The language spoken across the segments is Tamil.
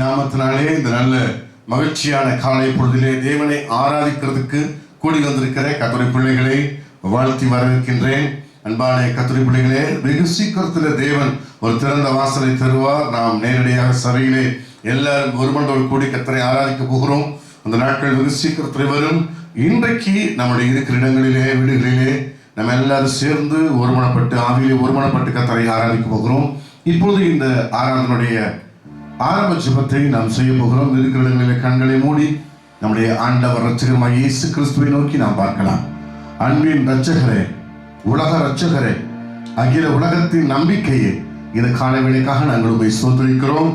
நாமத்தினாலே இந்த நல்ல மகிழ்ச்சியான காலை பொழுதிலே தேவனை ஆராதிக்கிறதுக்கு கூடி வந்திருக்கிற கர்த்தருடைய பிள்ளைகளை வாழ்த்தி வரவேற்கின்றேன். அன்பான கர்த்தருடைய பிள்ளைகளே, வெகு சீக்கிரத்தில் தேவன் ஒரு திறந்த வாசலை தருவார். நாம் நேரடியாக சபையிலே எல்லாரும் ஒருமனதோடு கூடி கர்த்தரை ஆராதிக்க போகிறோம். அந்த நாட்கள் வெகு சீக்கிரத்தில் வரும். இன்றைக்கு நம்முடைய இருக்கிற இடங்களிலே, வீடுகளிலே நம்ம எல்லாரும் சேர்ந்து ஒருமனப்பட்டு ஆவியிலே ஒருமனப்பட்டு கர்த்தரை ஆராதிக்க போகிறோம். இப்பொழுது இந்த ஆராதனுடைய ஆரம்ப ஜெபத்தை நாம் செய்ய போகிறோம். இருக்கிற இடங்களிலே கண்களை மூடி நம்முடைய ஆண்டவர் இரட்சகருமாகிய இயேசு கிறிஸ்துவை நோக்கி நாம் பார்க்கலாம். அன்பின் இரட்சகரே, உலக இரட்சகரே, அகில உலகத்தின் நம்பிக்கையே, இந்த காலவேளைக்காக நாங்கள் உங்களை ஸ்தோத்திரிக்கிறோம்.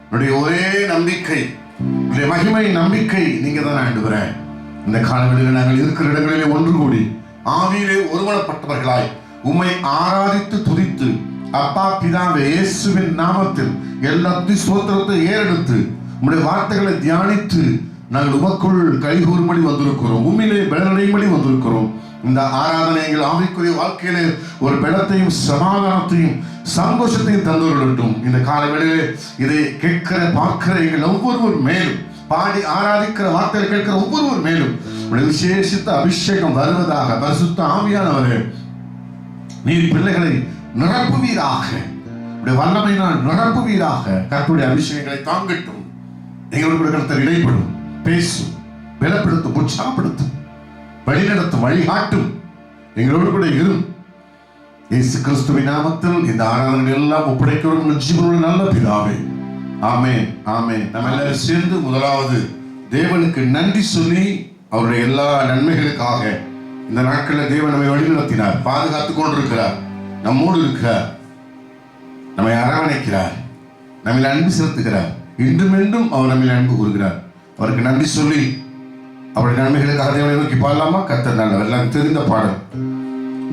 என்னுடைய ஒரே நம்பிக்கை, என்னுடைய மகிமை நம்பிக்கை நீங்க தான் ஆண்டவரே. இந்த காலவேளையில் நாங்கள் இருக்கிற இடங்களிலே ஒன்று கூடி ஆவியிலே ஒருமனப்பட்டவர்களாய் உம்மை ஆராதித்து துதித்து, அப்பா பிதாவே இயேசுவின் நாமத்தில் எல்லா ஸ்தோத்திரத்தை ஏறெடுத்து உம்முடைய வார்த்தைகளை தியானித்து நாங்கள் உமக்குள் கைகூறும்படி வந்திருக்கிறோம். உம்மிலே பலனடையும்படி வந்திருக்கிறோம். இந்த ஆராதனை எங்கள் ஆவிக்குரிய வாழ்க்கையிலே ஒரு பலத்தையும் சமாதானத்தையும் சந்தோஷத்தையும் தந்துவிடட்டும். இந்த காலவேளையிலே இதை கேட்கிற பார்க்கிற எங்கள் ஒவ்வொருவர் மேலும், பாடி ஆராதிக்கிற வார்த்தைகளை கேட்கிற ஒவ்வொருவர் மேலும் விசேஷித்த அபிஷேகம் வருவதாக. பரிசுத்த ஆவியானவரே, நீர் பிள்ளைகளை நிரப்புவீராக, வல்லமையினால் நிரப்புவீராக. கர்த்தருடைய அபிஷேகங்களை தாங்கட்டும். எங்களோடு கர்த்தர் இடைப்படும், பேசும், பலப்படுத்தும், உற்சாகப்படுத்தும், வழிநடத்தும், வழிகாட்டும். எங்களோடு கூட இரும். இயேசு கிறிஸ்துவின் நாமத்தில் இந்த ஆராதனை எல்லாம் ஒப்படைக்கிறோம் ஜீவனுள்ள நல்ல பிதாவே. ஆமென், ஆமென். நம்ம எல்லாரும் சேர்ந்து முதலாவது தேவனுக்கு நன்றி சொல்லி அவருடைய எல்லா நன்மைகளுக்காக இந்த நாட்களில் தேவன் நம்மை வழிநடத்தினார், பாதுகாத்துக் கொண்டிருக்கிறார், நம்மோடு இருக்கிறார், நம்மை அரவணைக்கிறார், நம்மில் அன்பு செலுத்துகிறார். இன்றும் என்றும் அவர் நம்மில் அன்பு கூறுகிறார். அவருக்கு நன்றி சொல்லி அவருடைய நன்மைகளுக்காக தேவனை நோக்கி பாடலாமா? கர்த்தர் நல்லவர். எல்லாம் தெரிந்த பாடல்.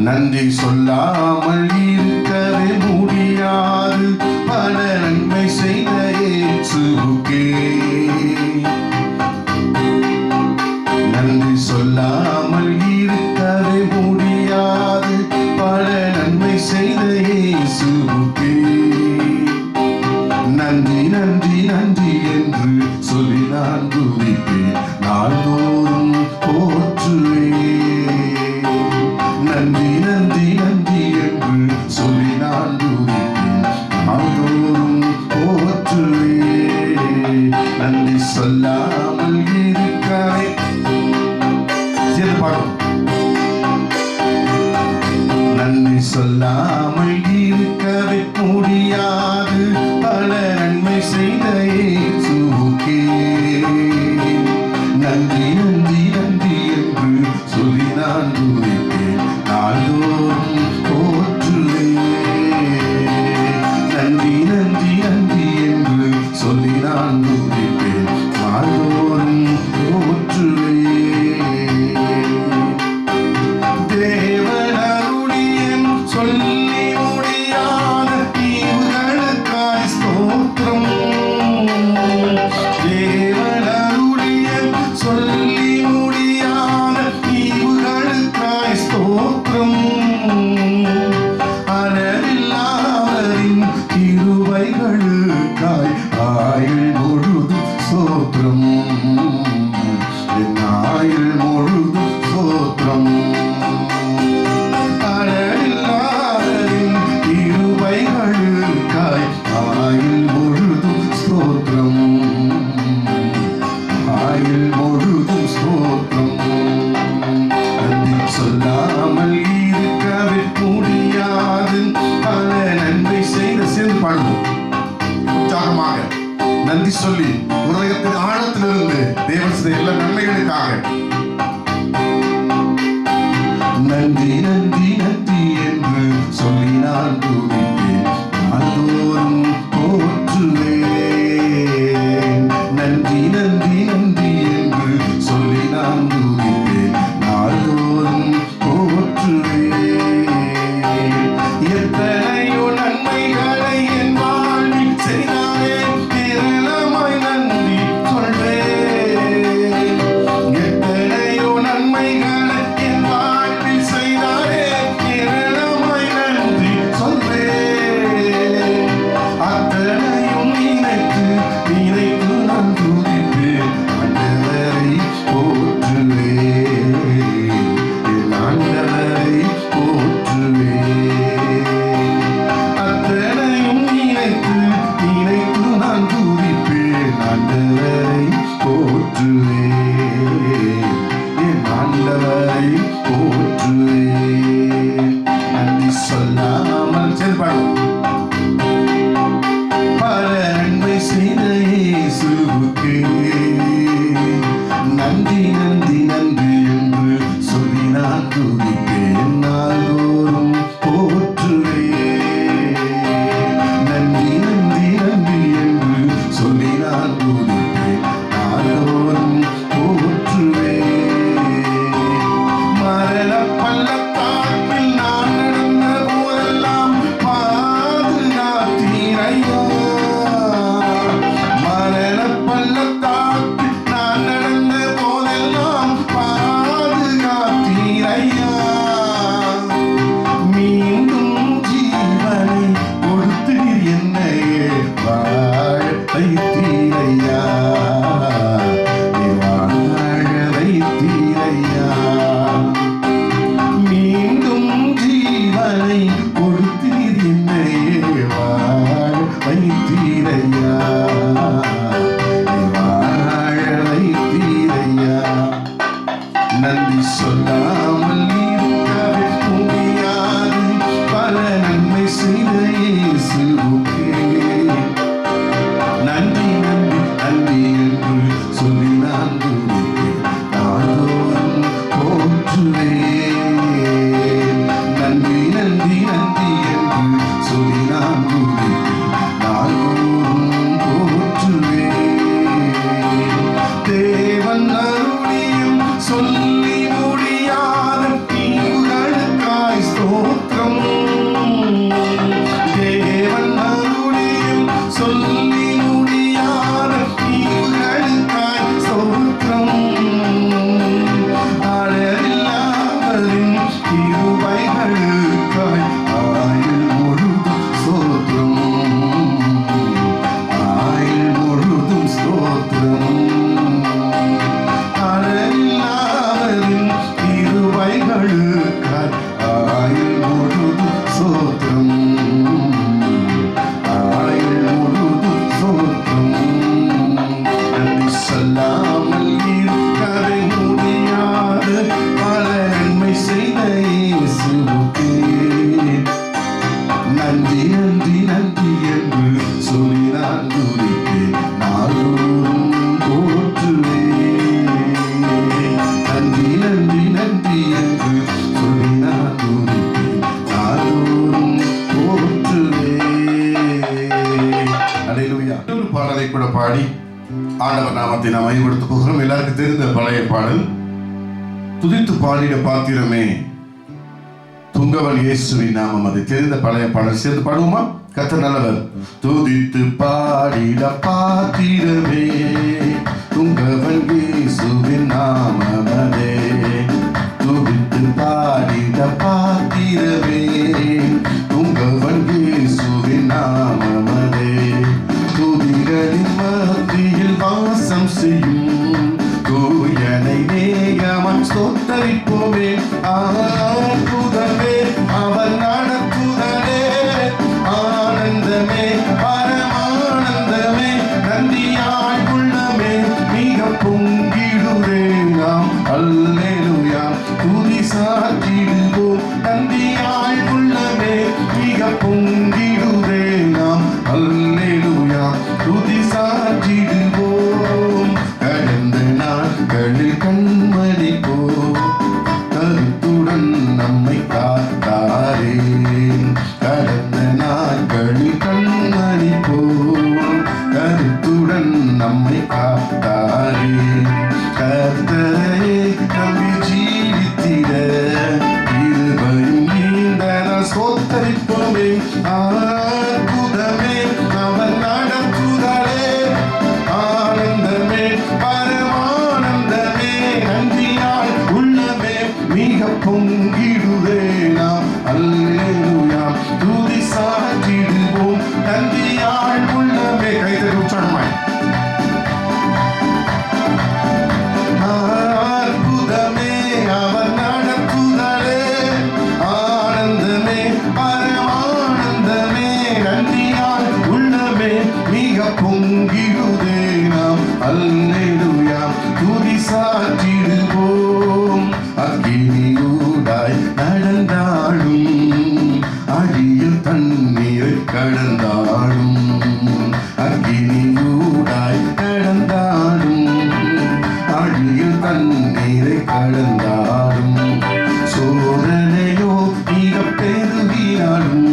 நன்றி சொல்லாமல் இருக்கவே முடியாது பல நன்மை செய்த இயேசுவுக்கே. நன்றி சொல்லாமல் இருக்கவே முடியாது பல நன்மை செய்த இயேசுவுக்கே. நன்றி நன்றி நன்றி என்று சொல்லி நான் துதிப்பேன், நாள்தோறும் போற்றுவேன். நன்றி நன்றி நன்றி என்று சொல்லி நான் துதிப்பேன், நாள்தோறும் போற்றுவேன். நன்றி சொல்லாமல் இருக்கவே சேர்ந்து பாடும். நன்றி சொல்லாமல் இருக்கவே முடியாது பல நன்மை செய்த இயேசுவுக்கே. நன்றி நன்றி நன்றி என்று சொல்லி நான் துதிப்பேன், நாள்தோறும் போற்றுவேன். நன்றி நன்றி நன்றி என்று சொல்லி நான் துதிப்பேன், நாள்தோறும் போற்றுவேன். தேவனருளியம் சொல்லி முடியாத ஈவுகளுக்காய் ஸ்தோத்திரம். தேவனருளியம் சொல்லி முடியாத ஈவுகளுக்காய் ஸ்தோத்திரம். அளவில்லாதவரின் கிருபைகளுக்காய் ஆயுள் முழுதும் ஸ்தோத்திரம். என் ஆயுள் முழுதும் ஸ்தோத்திரம். அளவில்லாதவரின் கிருபைகளுக்காய் ஆயுள் முழுதும் ஸ்தோத்திரம். ஆயுள் முழுதும் ஸ்தோத்திரம். நன்றி சொல்லாமல் இருக்கவே முடியாது பல நன்மை செய்த. சேர்ந்து பாடுவோம் உற்சாகமாக நன்றி சொல்லி உலகத்தின் ஆழத்திலிருந்து தேவன் செய்த எல்லா நன்மைகளுக்காக. நன்றி நன்றி நன்றி என்று சொல்லி நான் துதிப்பேன், நாள்தோறும் போற்றுவேன். நன்றி நன்றி நன்றி என்று சொல்லி நான் துதிப்பேன், நாள்தோறும் போற்றுவேன். எத்தனையோ நன்மைகளை என் வாழ்வில் செய்தாரே, திரளமாய் நன்றி சொல்வேன். எத்தனை போற்றுவேன், என் ஆண்டவரை போற்றுவேன். நன்றி சொல்லாமல் செயல்படும் பல நன்மை செய்த இயேசுவுக்கு நன்றி நன்றி நன்றி என்று சொல்லி நான் துதிப்பேன், நாள்தோறும் போற்றுவேன். நன்றி நன்றி நன்றி என்று சொல்லி நான் துதிப்பேன், நாள்தோறும் போற்றுவேன். மரண பள்ளத்தாக்கில் நான் நடந்த போதெல்லாம் பாதுகாத்தீரையா. மரண பள்ளத்தாக்கில் நான் நடந்த போதெல்லாம் பாதுகாத்தீரையா. மீண்டும் ஜீவனை கொடுத்தீர், என்னையே வாழ வைத்தீரையா, வாழ வைத்தீரையா. மீண்டும் ஜீவனை கொடுத்தீர், என்னையே வாழ வைத்தீரையா, வாழ வைத்தீரையா. நன்றி சொல்லாமல் இருக்கவே முடியாது, பல நன்மை செய்த இயேசுவுக்கே நன்றி நன்றி நன்றி என்று சொல்லி நான் துதிப்பேன், நாள்தோறும் போற்றுவேன். நன்றி நன்றி நன்றி என்று சொல்லி நான் துதிப்பேன், நாள்தோறும் போற்றுவேன். தேவன் அருளியும் சொல்லி முடியாத தீவுகளுக்காய் ஸ்தோத்திரம். தேவன் அருளியும் சொல்லி முடியாத தீவுகளுக்காய் ஸ்தோத்திரம். அளவில்லாததின் கிருபைகளுக்காய் ஆயுள் முழுதும் ஸ்தோத்திரம், ஆயுள் முழுதும் ஸ்தோத்திரம். அளவில்லாததின் கிருபைகளுக்காய் ஆயுள் முழுதும் ஸ்தோத்திரம், ஆயுள் முழுதும் ஸ்தோத்திரம். நன்றி சொல்லாமல் இருக்கவே முடியாது, பல நன்மை செய்த இயேசுவுக்கே நன்றி நன்றி நன்றி என்று சொல்லி நான் துதிப்பேன், நாள்தோறும் போற்றுவேன். நன்றி நன்றி நன்றி என்று சொல்லி நான் துதிப்பேன், நாள்தோறும் போற்றுவேன். அல்லேலூயா. ஒரு பாடலை கூட பாடி ஆண்டவர் நாமத்தை நாம் மையப்படுத்த போகிறோம். எல்லாருக்கும் தெரிந்த பழைய பாடல், துதித்து பாடிட பாத்திரமே துங்கவன் இயேசுவின் நாமம். அது தெரிந்த பழைய பாடல், சேர்ந்து பாடுவோமா? கர்த்தர் நல்லவர். துதித்து பாடிட பாத்திரமே துங்கவன் இயேசுவின் நாமமதே. துதித்து பாடிட பாத்திரமே துங்கவன் இயேசுவின் நாமமதே. துதிகளின் மத்தியில் வாசம் செய்யும் தூயனை நேயமாய் ஸ்தோத்தரிப்போமே. அற்புதமே அவர் நடத்துதலே, ஆனந்தமே பரமானந்தமே, நன்றியாய் உள்ளமே மிக பொங்கிடுவே நாம். அல்லேலூயா துதி சாற்றிடுவோம், நன்றியாய் உள்ளமே மிக பொங்கிடுவே நாம். அல்லேலூயா துதி சாற்றிடுவோம். கடந்த நாட்களில் கண்மணி போ கருத்துடன் நம்மை காத்தாரே. கடந்த நாட்களில் கண்மணி போ கருத்துடன் நம்மை காத்தாரே. கர்த்தரை நம்பி ஜீவித்திட இருவரும் நீண்ட நாள் ஸ்தோத்தரிப்போமே. அற்புதமே அவர் நடத்துதலே, ஆனந்தமே பரமானந்தமே, நன்றியால் உள்ளமே மிக பொங்கிடுவே நாம். சாற்றிடுவோம். அக்கினியூடாய் நடந்தாலும் அழிய தண்ணீரை கடந்தாலும், அக்கினியூடாய் நடந்தாலும் அழிய தண்ணீரை கடந்தாலும், சோதனையோ மிக பெருகினாலும்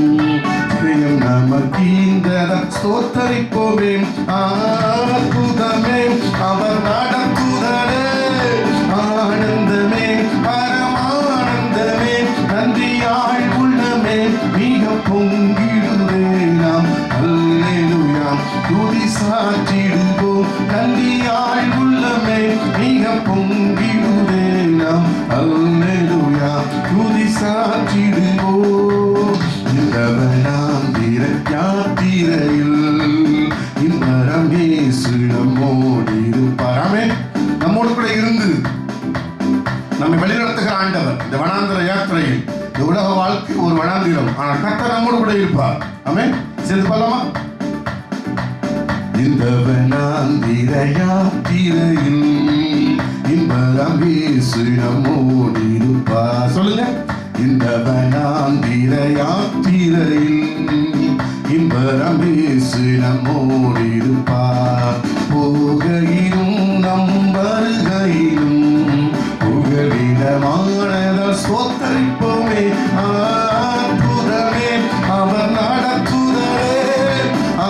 நமக்கீந்தத ஸ்தோத்தரிப்போமே. அற்புதமே அவர் நடத்துதலே, ஆனந்தமே பரமானந்தமே, நன்றியாய் உள்ளமே மிக பொங்கிடுவே நாம். அல்லேலூயா துதி சாற்றிடுவோம், நன்றியாய் உள்ளமே மிக பொங்கிடுவே நாம். அல்லேலூயா துதி சாற்றிடுவோம். யாத்திரையில் இன்பரம் இயேசு நம்மோடு இருப்பார். ஆமென். நம்மோடு கூட இருந்து நம்மை வழிநடத்துகிற ஆண்டவர். இந்த வனாந்திர யாத்திரையில், இந்த உலக வாழ்க்கை ஒரு வனாந்திரம், ஆனால் கர்த்தர் நம்மோடு கூட இருப்பார். ஆமென். சேர்ந்து பாடலாமா? இந்த வனாந்திர யாத்திரையில் இன்பரம் இயேசு நம்மோடு இருப்பார். சொல்லுங்க. இந்த வனாந்திர யாத்திரையில் இன்பரம் இயேசு நம்மோடு இருப்பார். போகையிலும் நம் வருகையிலும் புகலிடமானதால் ஸ்தோத்தரிப்போமே. அற்புதமே அவர் நடத்துதலே,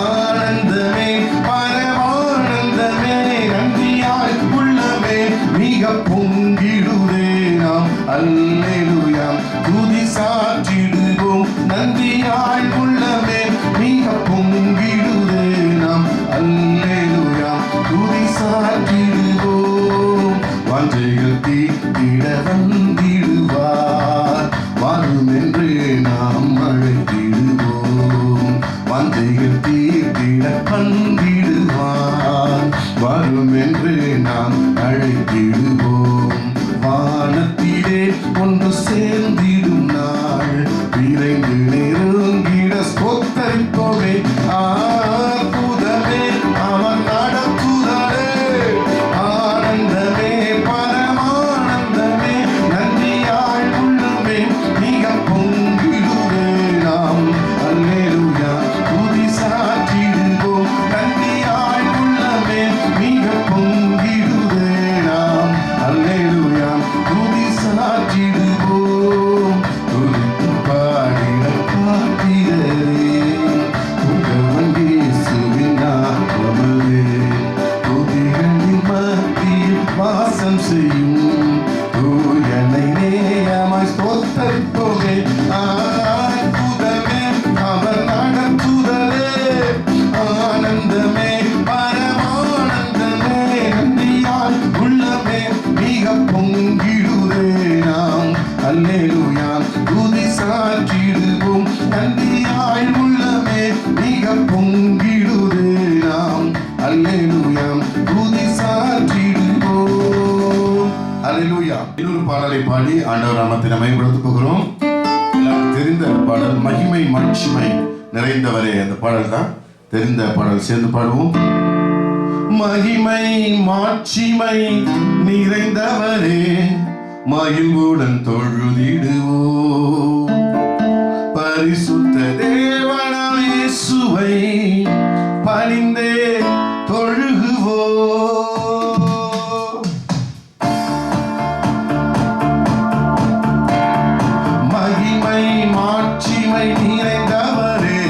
ஆனந்தமே பரமானந்தமே, நன்றியாய் உள்ளமே மிக பொங்கிடுவே நாம். அல்லேலூயா துதி சாற்றிடுவோம், நன்றியாய் உள்ளமே மிக பொங்கிடுவே நாம். அல்லேலூயா துதி சாற்றிடுவோம். வாஞ்சைகள் தீட்டிட வந்திடுவார், வரும் என்று நாம் அழைத்திடுவோம். வாஞ்சைகள் தீட்டிட வந்திடுவார், வரும் என்று நாம் அழைத்திடுவோம். வானத்திலே ஒன்று சேர்ந்திடும் நாள் விரைந்து நெருங்கிட ஸ்தோத்தரிப்போமே. அற்புதமே அவர் நடத்துதலே, ஆனந்தமே பரமானந்தமே, நன்றியாய் உள்ளமே மிக பொங்கிடுவே நாம். அல்லேலூயா துதி சாற்றிடுவோம், நன்றியாய் உள்ளமே மிக பொங்கிடுவே நாம். அல்லேலூயா துதி சாற்றிடுவோம். துதித்து பாடிட காத்திரரே, உங்கள் இயேசுவின் நாமமே துதிகளின் மத்தியில் வாசம் செய்யும். தூயனை நேயமாய் ஸ்தோத்தரிப்போமே. அற்புதமே அவர் நடத்துதலே, ஆனந்தமே பரமானந்தமே, நன்றியால் உள்ளமே மிக பொங்கிடுவே நாம். அல்லேலூயா துதி சாற்றிடுவோம், நன்றியாய் உள்ளமே மிக பொங்கிடுவே நாம். அல்லேலூயா துதி சாற்றிடுவோம். அல்லேலூயா. இன்னொரு பாடலை பாடி ஆண்டவர் நாமத்தை மகிமைப்படுத்தப் போகிறோம். தெரிந்த பாடல் மகிமை மாட்சிமை நிறைந்தவரே. அந்த பாடல் தான் தெரிந்த பாடல். சேர்ந்து பாடுவோம். மகிமை மாட்சிமை நிறைந்தவரே, மகிழ்வுடன் தொழுதிடுவோம். பரிசுத்த தேவனாம் இயேசுவை பணிந்தே தொழுகுவோம். மகிமை மாட்சிமை நிறைந்தவரே,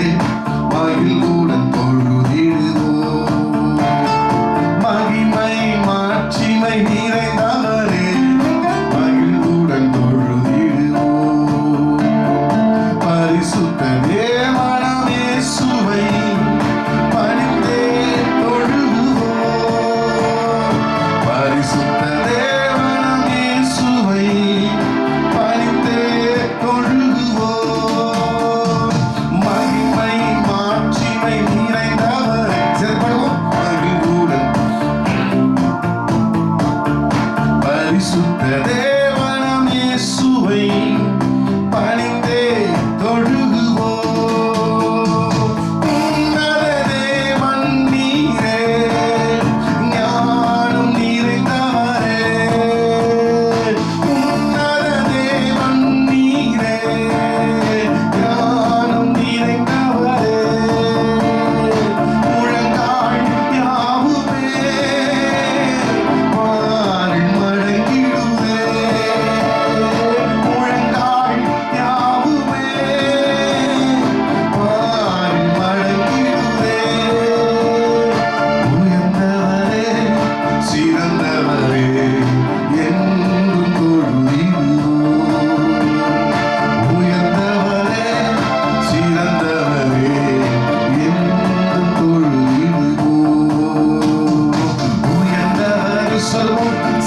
மகிழ்வுடன் தொழுதிடுவோம். மகிமை மாட்சிமை நிறைந்தவரே, மகிழ்வுடன் தொழுதிடுவோம். பரிசுத்த தேவனாம் இயேசுவை பணிந்தே தொழுகுவோம். பரிசுத்த தேவனாம் இயேசுவை பணிந்தே தொழுகுவோம். மகிமை மாட்சிமை நிறைந்தவரே. சேர்ப்பாடுவோம். மகிழ்வுடன் பரிசுத்த தேவனாம் இயேசுவை பணிந்தே தொழுகுவோம். உன்னத தேவன் நீரே, ஞானம் நிறைந்தவரே,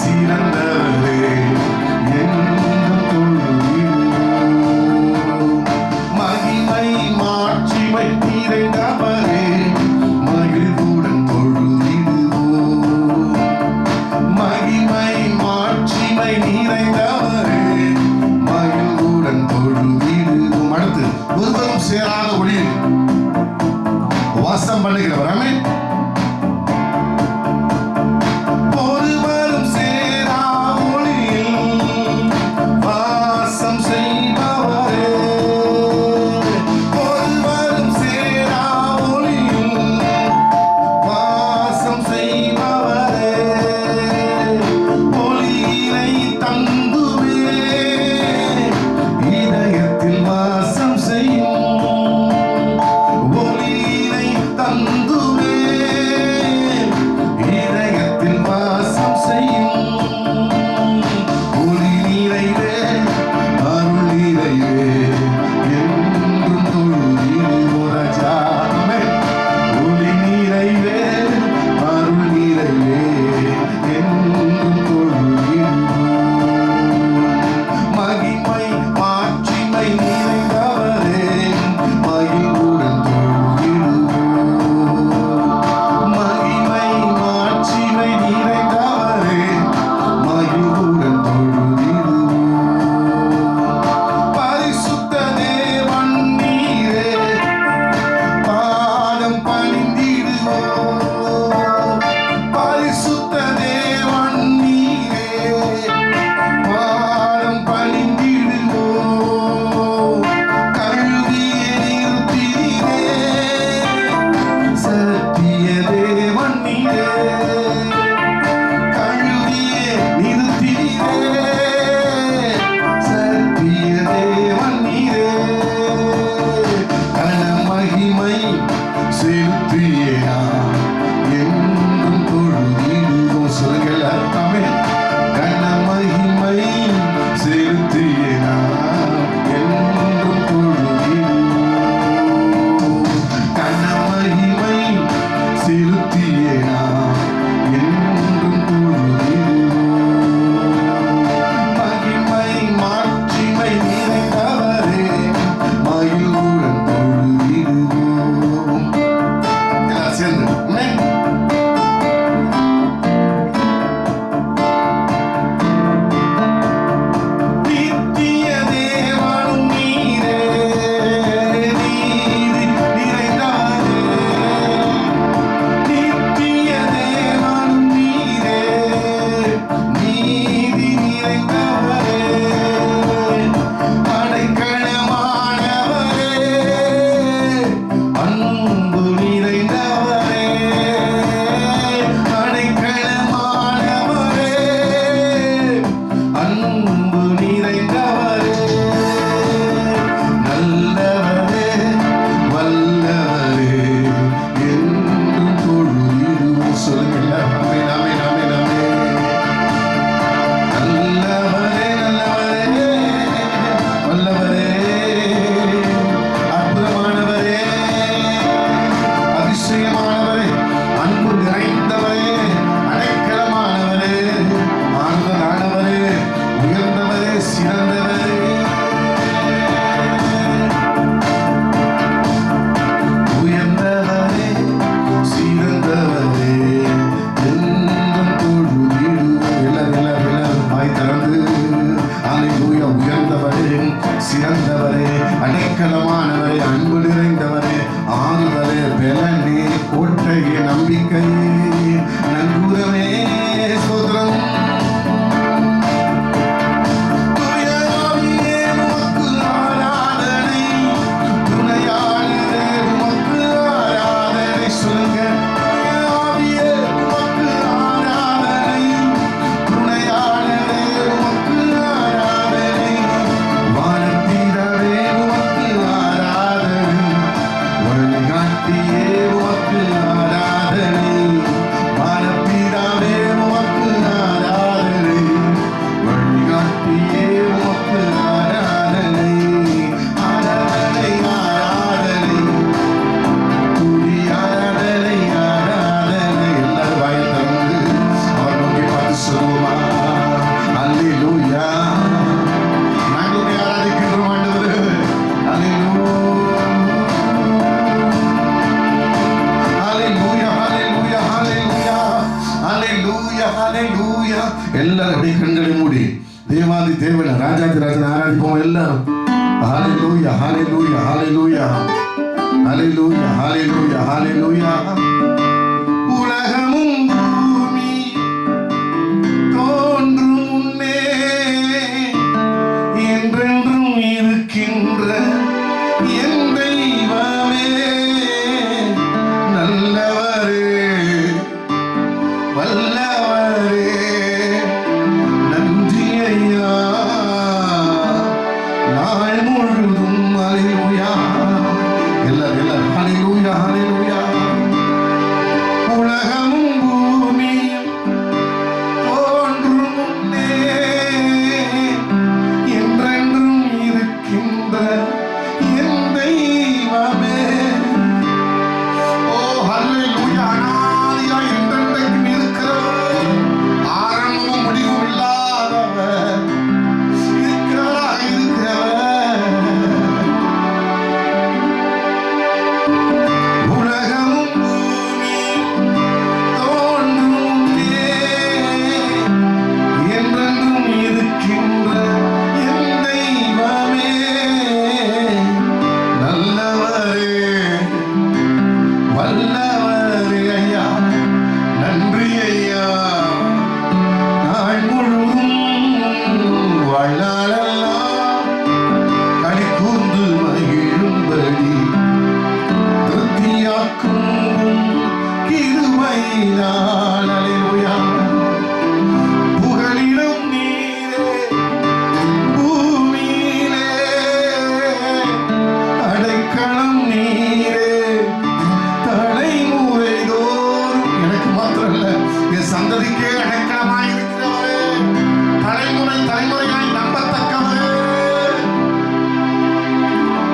சிறந்தவரே என்றும் தொழுதிடுவோம். மகிமை மாட்சிமை நிறைந்தவரே மகிழ்வுடன் தொழுதிடுவோம். மகிமை மாட்சிமை நிறைந்தவரே மகிழ்வுடன் தொழுதிடுவோம். அடுத்து ஒருவரும் சேராத ஒளியில் வாசம் பண்ணுகிறவர். ஆமென். ஒருவரும் சேரா ஒளியில் வாசம் செய்பவரே. ஒருவரும் சேரா ஒளியில் வாசம் செய்பவரே. ஒளியினை தந்துவே இதயத்தில் வாசம் செய்யும். ஒளியினை தந்துவே எல்லாரும் அப்படியே கண்களை மூடி தேவாதி தேவனை ராஜாதி ராஜனை ஆராதிப்போம் எல்லாரும். ஹalleluya ஹalleluya ஹalleluya ஹalleluya ஹalleluya ஹalleluya. உலகமும் பூமி தோன்றும் முன்னே என்றென்றும் இருக்கின்ற என் தெய்வமே நல்லவரே வல்லவரே நன்றி ஐயா. நாள் முழுதும் ஹalleluya எல்லாரும் ஹalleluya ஹalleluya. உலகமும் பூமியும் தோன்றும் முன்னே என்றென்றும் இருக்கின்ற என் தெய்வமே. ஓ ஹalleluya. அனாதியாய் என்றென்றைக்கும் இருக்கிறவர், ஆரம்பமும் முடிவும் இல்லாதவர், இருக்கிறவராக இருக்கிறவர். உலகமும் பூமியும் தோன்றும் முன்னே என்றென்றும் இருக்கின்ற என் தெய்வமே நல்லவரே வல்லவரே ஐயா நன்றி ஐயா. நாள் முழுதும் வாழ்நாளெல்லாம் களி கூர்ந்து மகிழும்படி திருப்தியாக்கும் கிருபையினால் ஹalleluya. புகழிடம் நீரே பூமியிலே அடைக்கலம் நீரே தலைமுறை தோறும். எனக்கு மாத்திரம் இல்ல, என் சந்ததிக்கே அடைக்கலமாய் இருக்கிறவரே, தலைமுறை தலைமுறையாய் நம்பத்தக்கவரே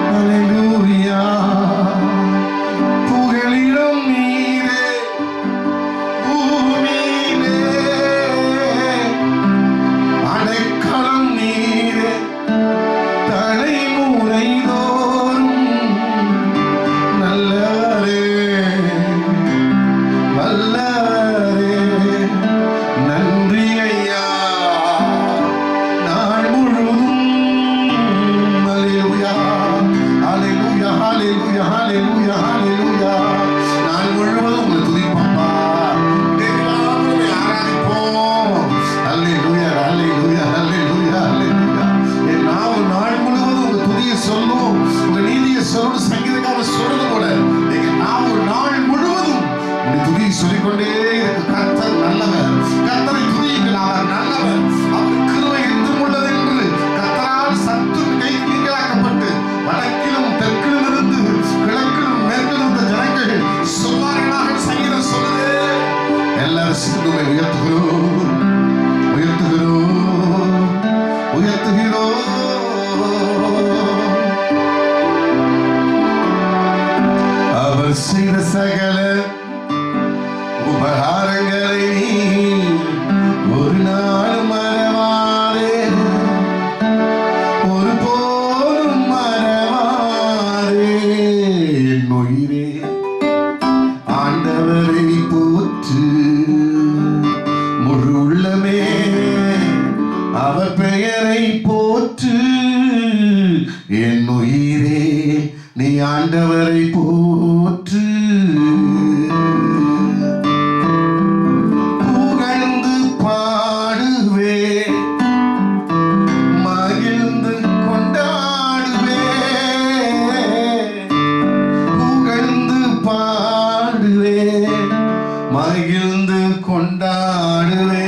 ஹalleluya. புகழிடம் நீரே பூமியிலே அடைக்கலம் நீரே தலைமுறை தோறும் நல்லவரே வல்லவரே நன்றி ஐயா. நாள் முழுதும் ஹalleluya ஹalleluya ஹalleluya ஹalleluya ஹalleluya. நாள் முழுவதும் உங்களை துதிப்போம்ப்பா, தேவனை ஆராதிப்போம். ஹalleluya ஹalleluya ஹalleluya ஹalleluya. என் நாள் முழுவதும் உங்க துதியை சொல்லும், உங்க நீதியை சொல்லணும். சங்கீதக்காரர் சொல்றது போல எங்க நாள் முழுவதும் உங்க துதியை சொல்லிக்கொண்டே இருக்கு. கர்த்தர் நல்லவர், கர்த்தரை துதியுங்கள், அவர் நல்லவர், அவர் கிருபை என்றும் உள்ளது என்று கர்த்தரால் சற்று கை நீங்களாக்கப்பட்டு வடக்கிலும் தெற்கிலும் இருந்து கிழக்கிலும் மேற்கிலும் இருந்த ஜனங்கள் சொல்வார்களாக சங்கீதம் சொல்லுது. எல்லாரும் சிந்துமை உயர்த்துகிறோம் உயர்த்துகிறோம் உயர்த்துகிறோம். அவர் செய்த சகல உபகாரங்களை ஒரு நாள் மறவாதே, ஒரு போதும் மறவாதே. என் உயிரே ஆண்டவரை போற்று, முழு உள்ளமே அவர் பெயரை போற்று. என் உயிரே நீ ஆண்டவரை போற்று. புகழ்ந்து பாடுவே, மகிழ்ந்து கொண்டாடுவே. புகழ்ந்து பாடுவே, மகிழ்ந்து கொண்டாடுவே.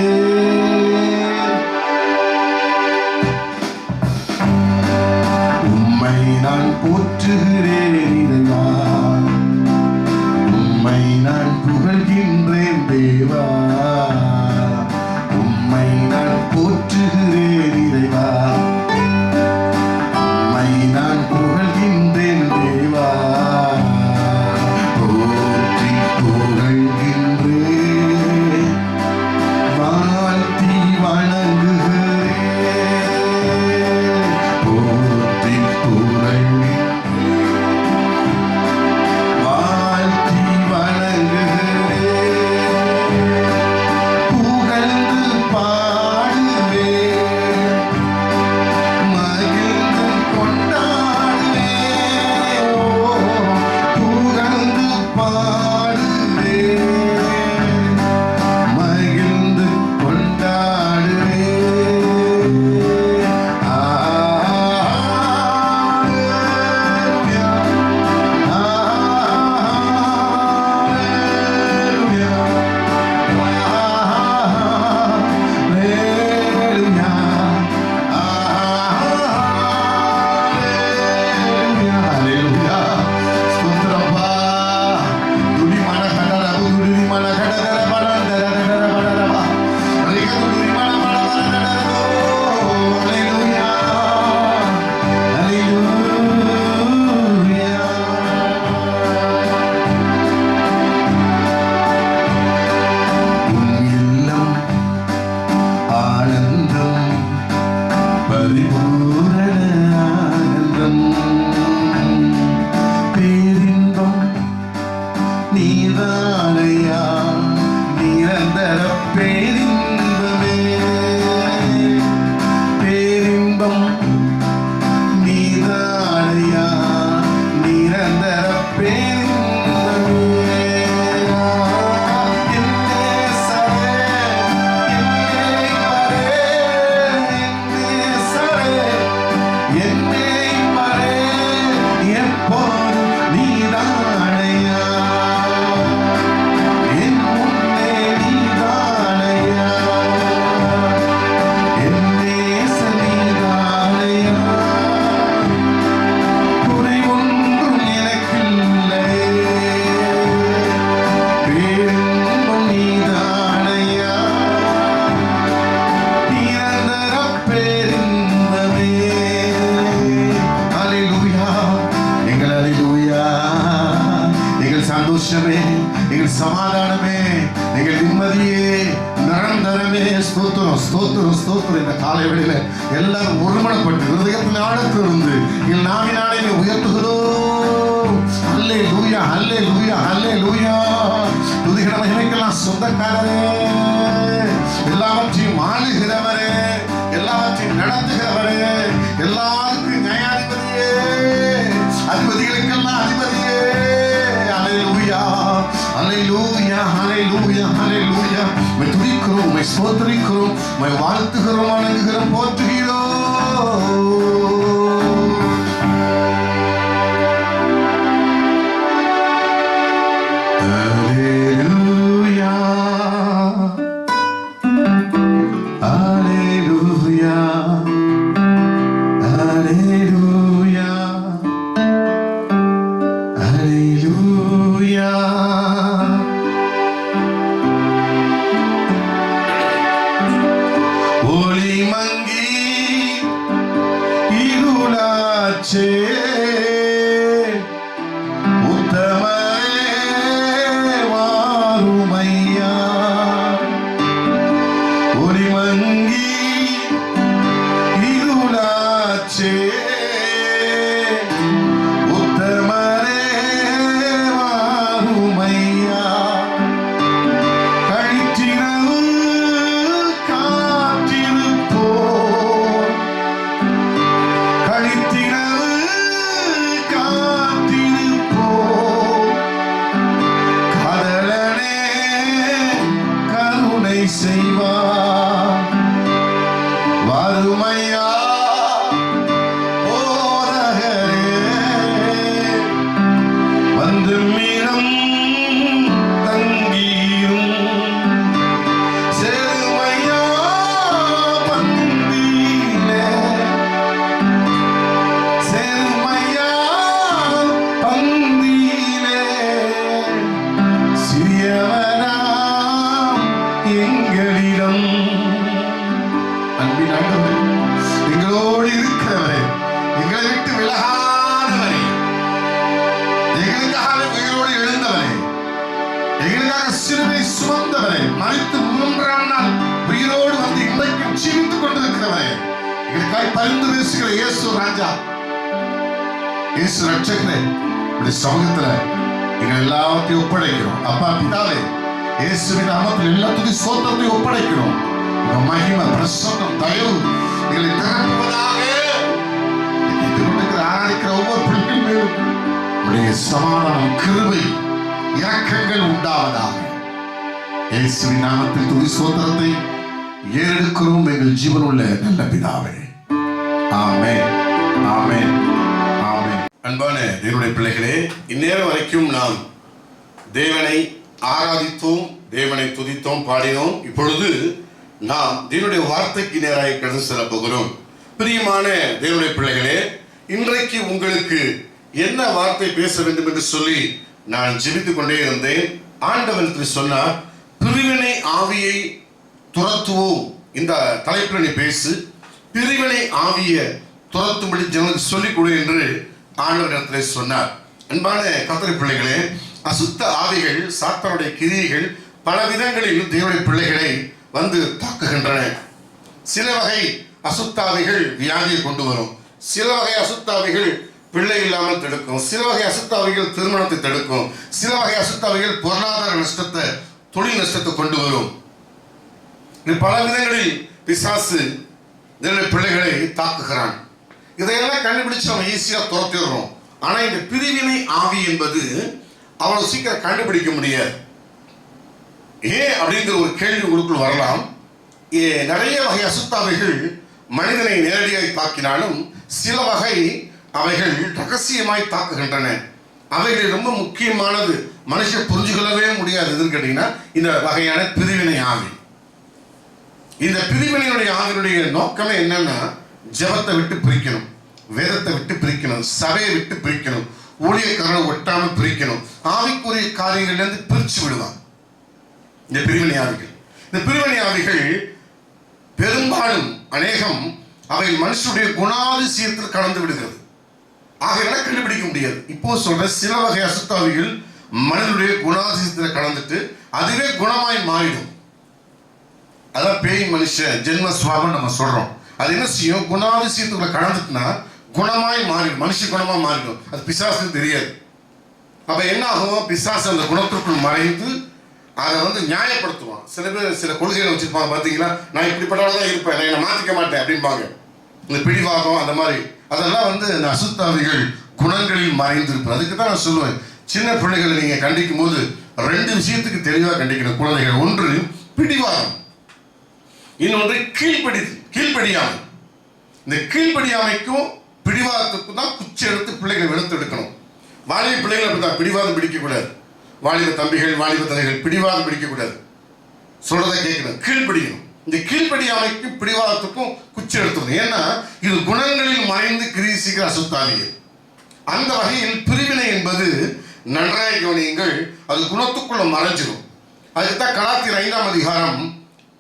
உம்மை நான் போற்றுகிறேன் இறைவா, பரிபூரண ஆனந்தம் பேரின்பம் நீதானையா நிரந்தர பேரின்பமே பேரின்பம் நீதானையா நிரந்தர பேரின்பமே சந்தோஷமே, எங்கள் சமாதானமே, எங்கள் நிம்மதியே, நிரந்தரமே. ஸ்தோத்திரம் ஸ்தோத்திரம் ஸ்தோத்திரம். இந்த காலை வேளையில எல்லாரும் ஒருமனப்பட்டு ஹிருதயத்தின் ஆழத்திலிருந்து எங்கள் நாவினாலே உயர்த்துகிறோம். அல்லேலூயா அல்லேலூயா அல்லேலூயா. துதிகிற மகிமைக்கெல்லாம் சொந்தக்காரரே, எல்லாவற்றையும் ஆளுகிறவரே, எல்லாவற்றையும் நடத்துகிறவரே, எல்லாருக்கும் நியாயாதிபதியே, அதிபதிகளுக்கெல்லாம் அதிபதியே. Hallelujah, hallelujah, hallelujah. மை துதிக்கிறோம், மை ஸ்தோத்திரிக்கிறோம், மை வாழ்த்துகிறோம், வணங்குகிறோம், போற்றுகிறோம். Hallelujah, hallelujah, hallelujah, hallelujah. ஒளி மங்கி இருளாச்சே உத்தமரே வாருமையா. ஒளி மங்கி இருளாச்சே உத்தமரே வாருமையா. கழித்திரவு செய்வார் வறுமையா போரகரே வந்து மீனம் தங்கீரும் செருமையா பந்தீலே செருமையா பந்தீலே சிறியவரா எங்களிடம் அன்பின் ஆண்டவரே, எங்களோடு இருக்கிறவரே, எங்களை விட்டு விலகாதவரே, எங்களுக்காக உயிரோடு எழுந்தவரே, எங்களுக்காக சிலுவை சுமந்தவரே, மரித்து 3ஆம் நாள் உயிரோடு வந்து இன்றைக்கும் ஜீவித்துக் கொண்டிருக்கிறவரே, எங்களுக்காக பரிந்து பேசுகிற இயேசு ராஜா, இயேசு ரட்சகரே, உடைய சமூகத்துல எங்கள் எல்லாத்தையும் ஒப்படைக்கிறோம். அப்பா பிதாவே, இயேசுவின் நாமத்தில் எல்லாத்துக்கும் ஸ்தோத்திரத்தை ஒப்படைக்கிறோம். உங்க மகிமை, பிரசன்னம், தயவு எங்களை நிரப்புவதாக. ஆராதிக்கிற ஒவ்வொரு பிள்ளைகள் மேலும் உடைய சமாதானம், கிருபை, இரக்கங்கள் உண்டாவதாக. இயேசுவின் நாமத்தில் துதி ஸ்தோத்திரத்தை ஏறெடுக்கிறோம் எங்கள் ஜீவனுள்ள நல்ல பிதாவே. ஆமென் ஆமென் ஆமென். அன்பான தேவனுடைய பிள்ளைகளே, இந்நேரம் வரைக்கும் நாம் தேவனை ஆராதித்தோம், தேவனை துதித்தோம், பாடினோம். இப்பொழுது நாம் தேவனுடைய வார்த்தைக்கு நேராக கடந்து செல்ல போகிறோம். பிரியமான தேவனுடைய பிள்ளைகளே, இன்றைக்கு உங்களுக்கு என்ன வார்த்தை பேச வேண்டும் என்று சொல்லி நான் ஜெபித்துக் கொண்டே இருந்தேன். ஆண்டவர் சொன்னார், பிரிவினை ஆவியை துரத்துவோம். இந்த தலைப்பில் நீ பேசு, பிரிவினை ஆவியை துரத்தும்படி ஜனங்களுக்கு சொல்லிக் கொடு என்று ஆண்டவரிடத்தில் சொன்னார். அன்பான கர்த்தருடைய பிள்ளைகளே, அசுத்த ஆவிகள், சாத்தானுடைய கிரியைகள் பல விதங்களில் தேவனுடைய பிள்ளைகளை வந்து தாக்குகின்றன. சில வகை அசுத்தாவிகள் வியாதியை கொண்டு வரும். சில வகை அசுத்தாவிகள் பிள்ளை இல்லாமல் தடுக்கும். சில வகை அசுத்தாவிகள் திருமணத்தை தடுக்கும். சில வகை அசுத்தாவிகள் பொருளாதார நஷ்டத்தை, தொழில் நஷ்டத்தை கொண்டு வரும். பல விதங்களில் பிசாசு பிள்ளைகளை தாக்குகிறான். இதையெல்லாம் கண்டுபிடிச்சு நம்ம ஈஸியா துரத்திடுறோம். ஆனா இந்த பிரிவினை ஆவி என்பது அவ்வளவு சீக்கிரம் கண்டுபிடிக்க முடியாது. ஏன் அப்படிங்கிற ஒரு கேள்வி உங்களுக்குள் வரலாம். நிறைய வகை அசுத்தாவைகள் மனிதனை நேரடியாக தாக்கினாலும் சில வகை அவைகள் ரகசியமாய் தாக்குகின்றன. அவைகள் ரொம்ப முக்கியமானது, மனுஷன் புரிஞ்சுக்கொள்ளவே முடியாது. எதுன்னு கேட்டீங்கன்னா இந்த வகையான பிரிவினை ஆவி. இந்த பிரிவினையுடைய ஆவினுடைய நோக்கமே என்னன்னா, ஜெபத்தை விட்டு பிரிக்கணும், வேதத்தை விட்டு பிரிக்கணும், சபையை விட்டு பிரிக்கணும், ஊழியக்காரனை ஒட்டாமல் பிரிக்கணும், ஆவிக்குரிய காரியங்களிலிருந்து பிரிச்சு விடுவான் இந்த பிரிவினை ஆவிகள். இந்த பிரிவினை ஆவிகள் பெரும்பாலும் அநேகம் அவை மனுஷனுடைய குணாதிசயத்தில் கலந்து விடுகிறது. ஆகையால கண்டுபிடிக்க முடியாது. இப்போ சொல்ற சில வகை அசுத்தாவிகள் மனிதனுடைய குணாதிசயத்தில் கலந்துட்டு அதுவே குணமாய் மாறிடும். அதான் பேய் மனுஷ ஜென்ம சுவாபம் நம்ம சொல்றோம். அது என்ன செய்யும்? குணாதிசயத்துக்குள்ள கலந்துட்டுனா குணமாய் மாறிடும், மனுஷ குணமா மாறிடும். அது பிசாசுக்கு தெரியாது. அப்ப என்ன ஆகும்? பிசாசு அந்த குணத்திற்குள் மறைந்து அதை நியாயப்படுத்துவான். சில பேர் சில கொள்கைகளை வச்சிருப்பாங்க, பார்த்தீங்களா, நான் இப்படிப்பட்டதான் இருப்பேன், நான் என்னை மாற்றிக்க மாட்டேன் அப்படின்பாங்க. இந்த பிடிவாதம் அந்த மாதிரி அதெல்லாம் இந்த அசுத்தாவிகள் குணங்களில் மறைந்திருப்பது. அதுக்கு தான் நான் சொல்லுவேன், சின்ன பிள்ளைகளை நீங்க கண்டிக்கும் போது 2 விஷயத்துக்கு தெளிவாக கண்டிக்கணும் குழந்தைகள். ஒன்று பிடிவாதம், இன்னொன்று கீழ்ப்படியாமை. இந்த கீழ்ப்படியாமைக்கும் பிடிவாதத்துக்கும் தான் குச்சி எடுத்து பிள்ளைகளை வெளுத்து எடுக்கணும். வாலிப பிள்ளைகள் அப்படிதான், பிடிவாதம் பிடிக்கக்கூடாது. வாலிப தம்பிகள், வாலிப தலைகள் பிடிவாதம் பிடிக்கக்கூடாது, சொல்றதை கேட்கணும், கீழ்ப்படியணும். இந்த கீழ்ப்படியாமைக்கும் பிடிவாதத்துக்கும் குச்சி எடுத்துறது. ஏன்னா இது குணங்களில் மறைந்து கிரீசிக்கிற அசுத்தாவிகள். அந்த வகையில் பிரிவினை என்பது நன்றாக கவனியுங்கள், அது குணத்துக்குள்ள மறைஞ்சிடும். அதுக்குத்தான் கலாத்தியர் 5ஆம் அதிகாரம்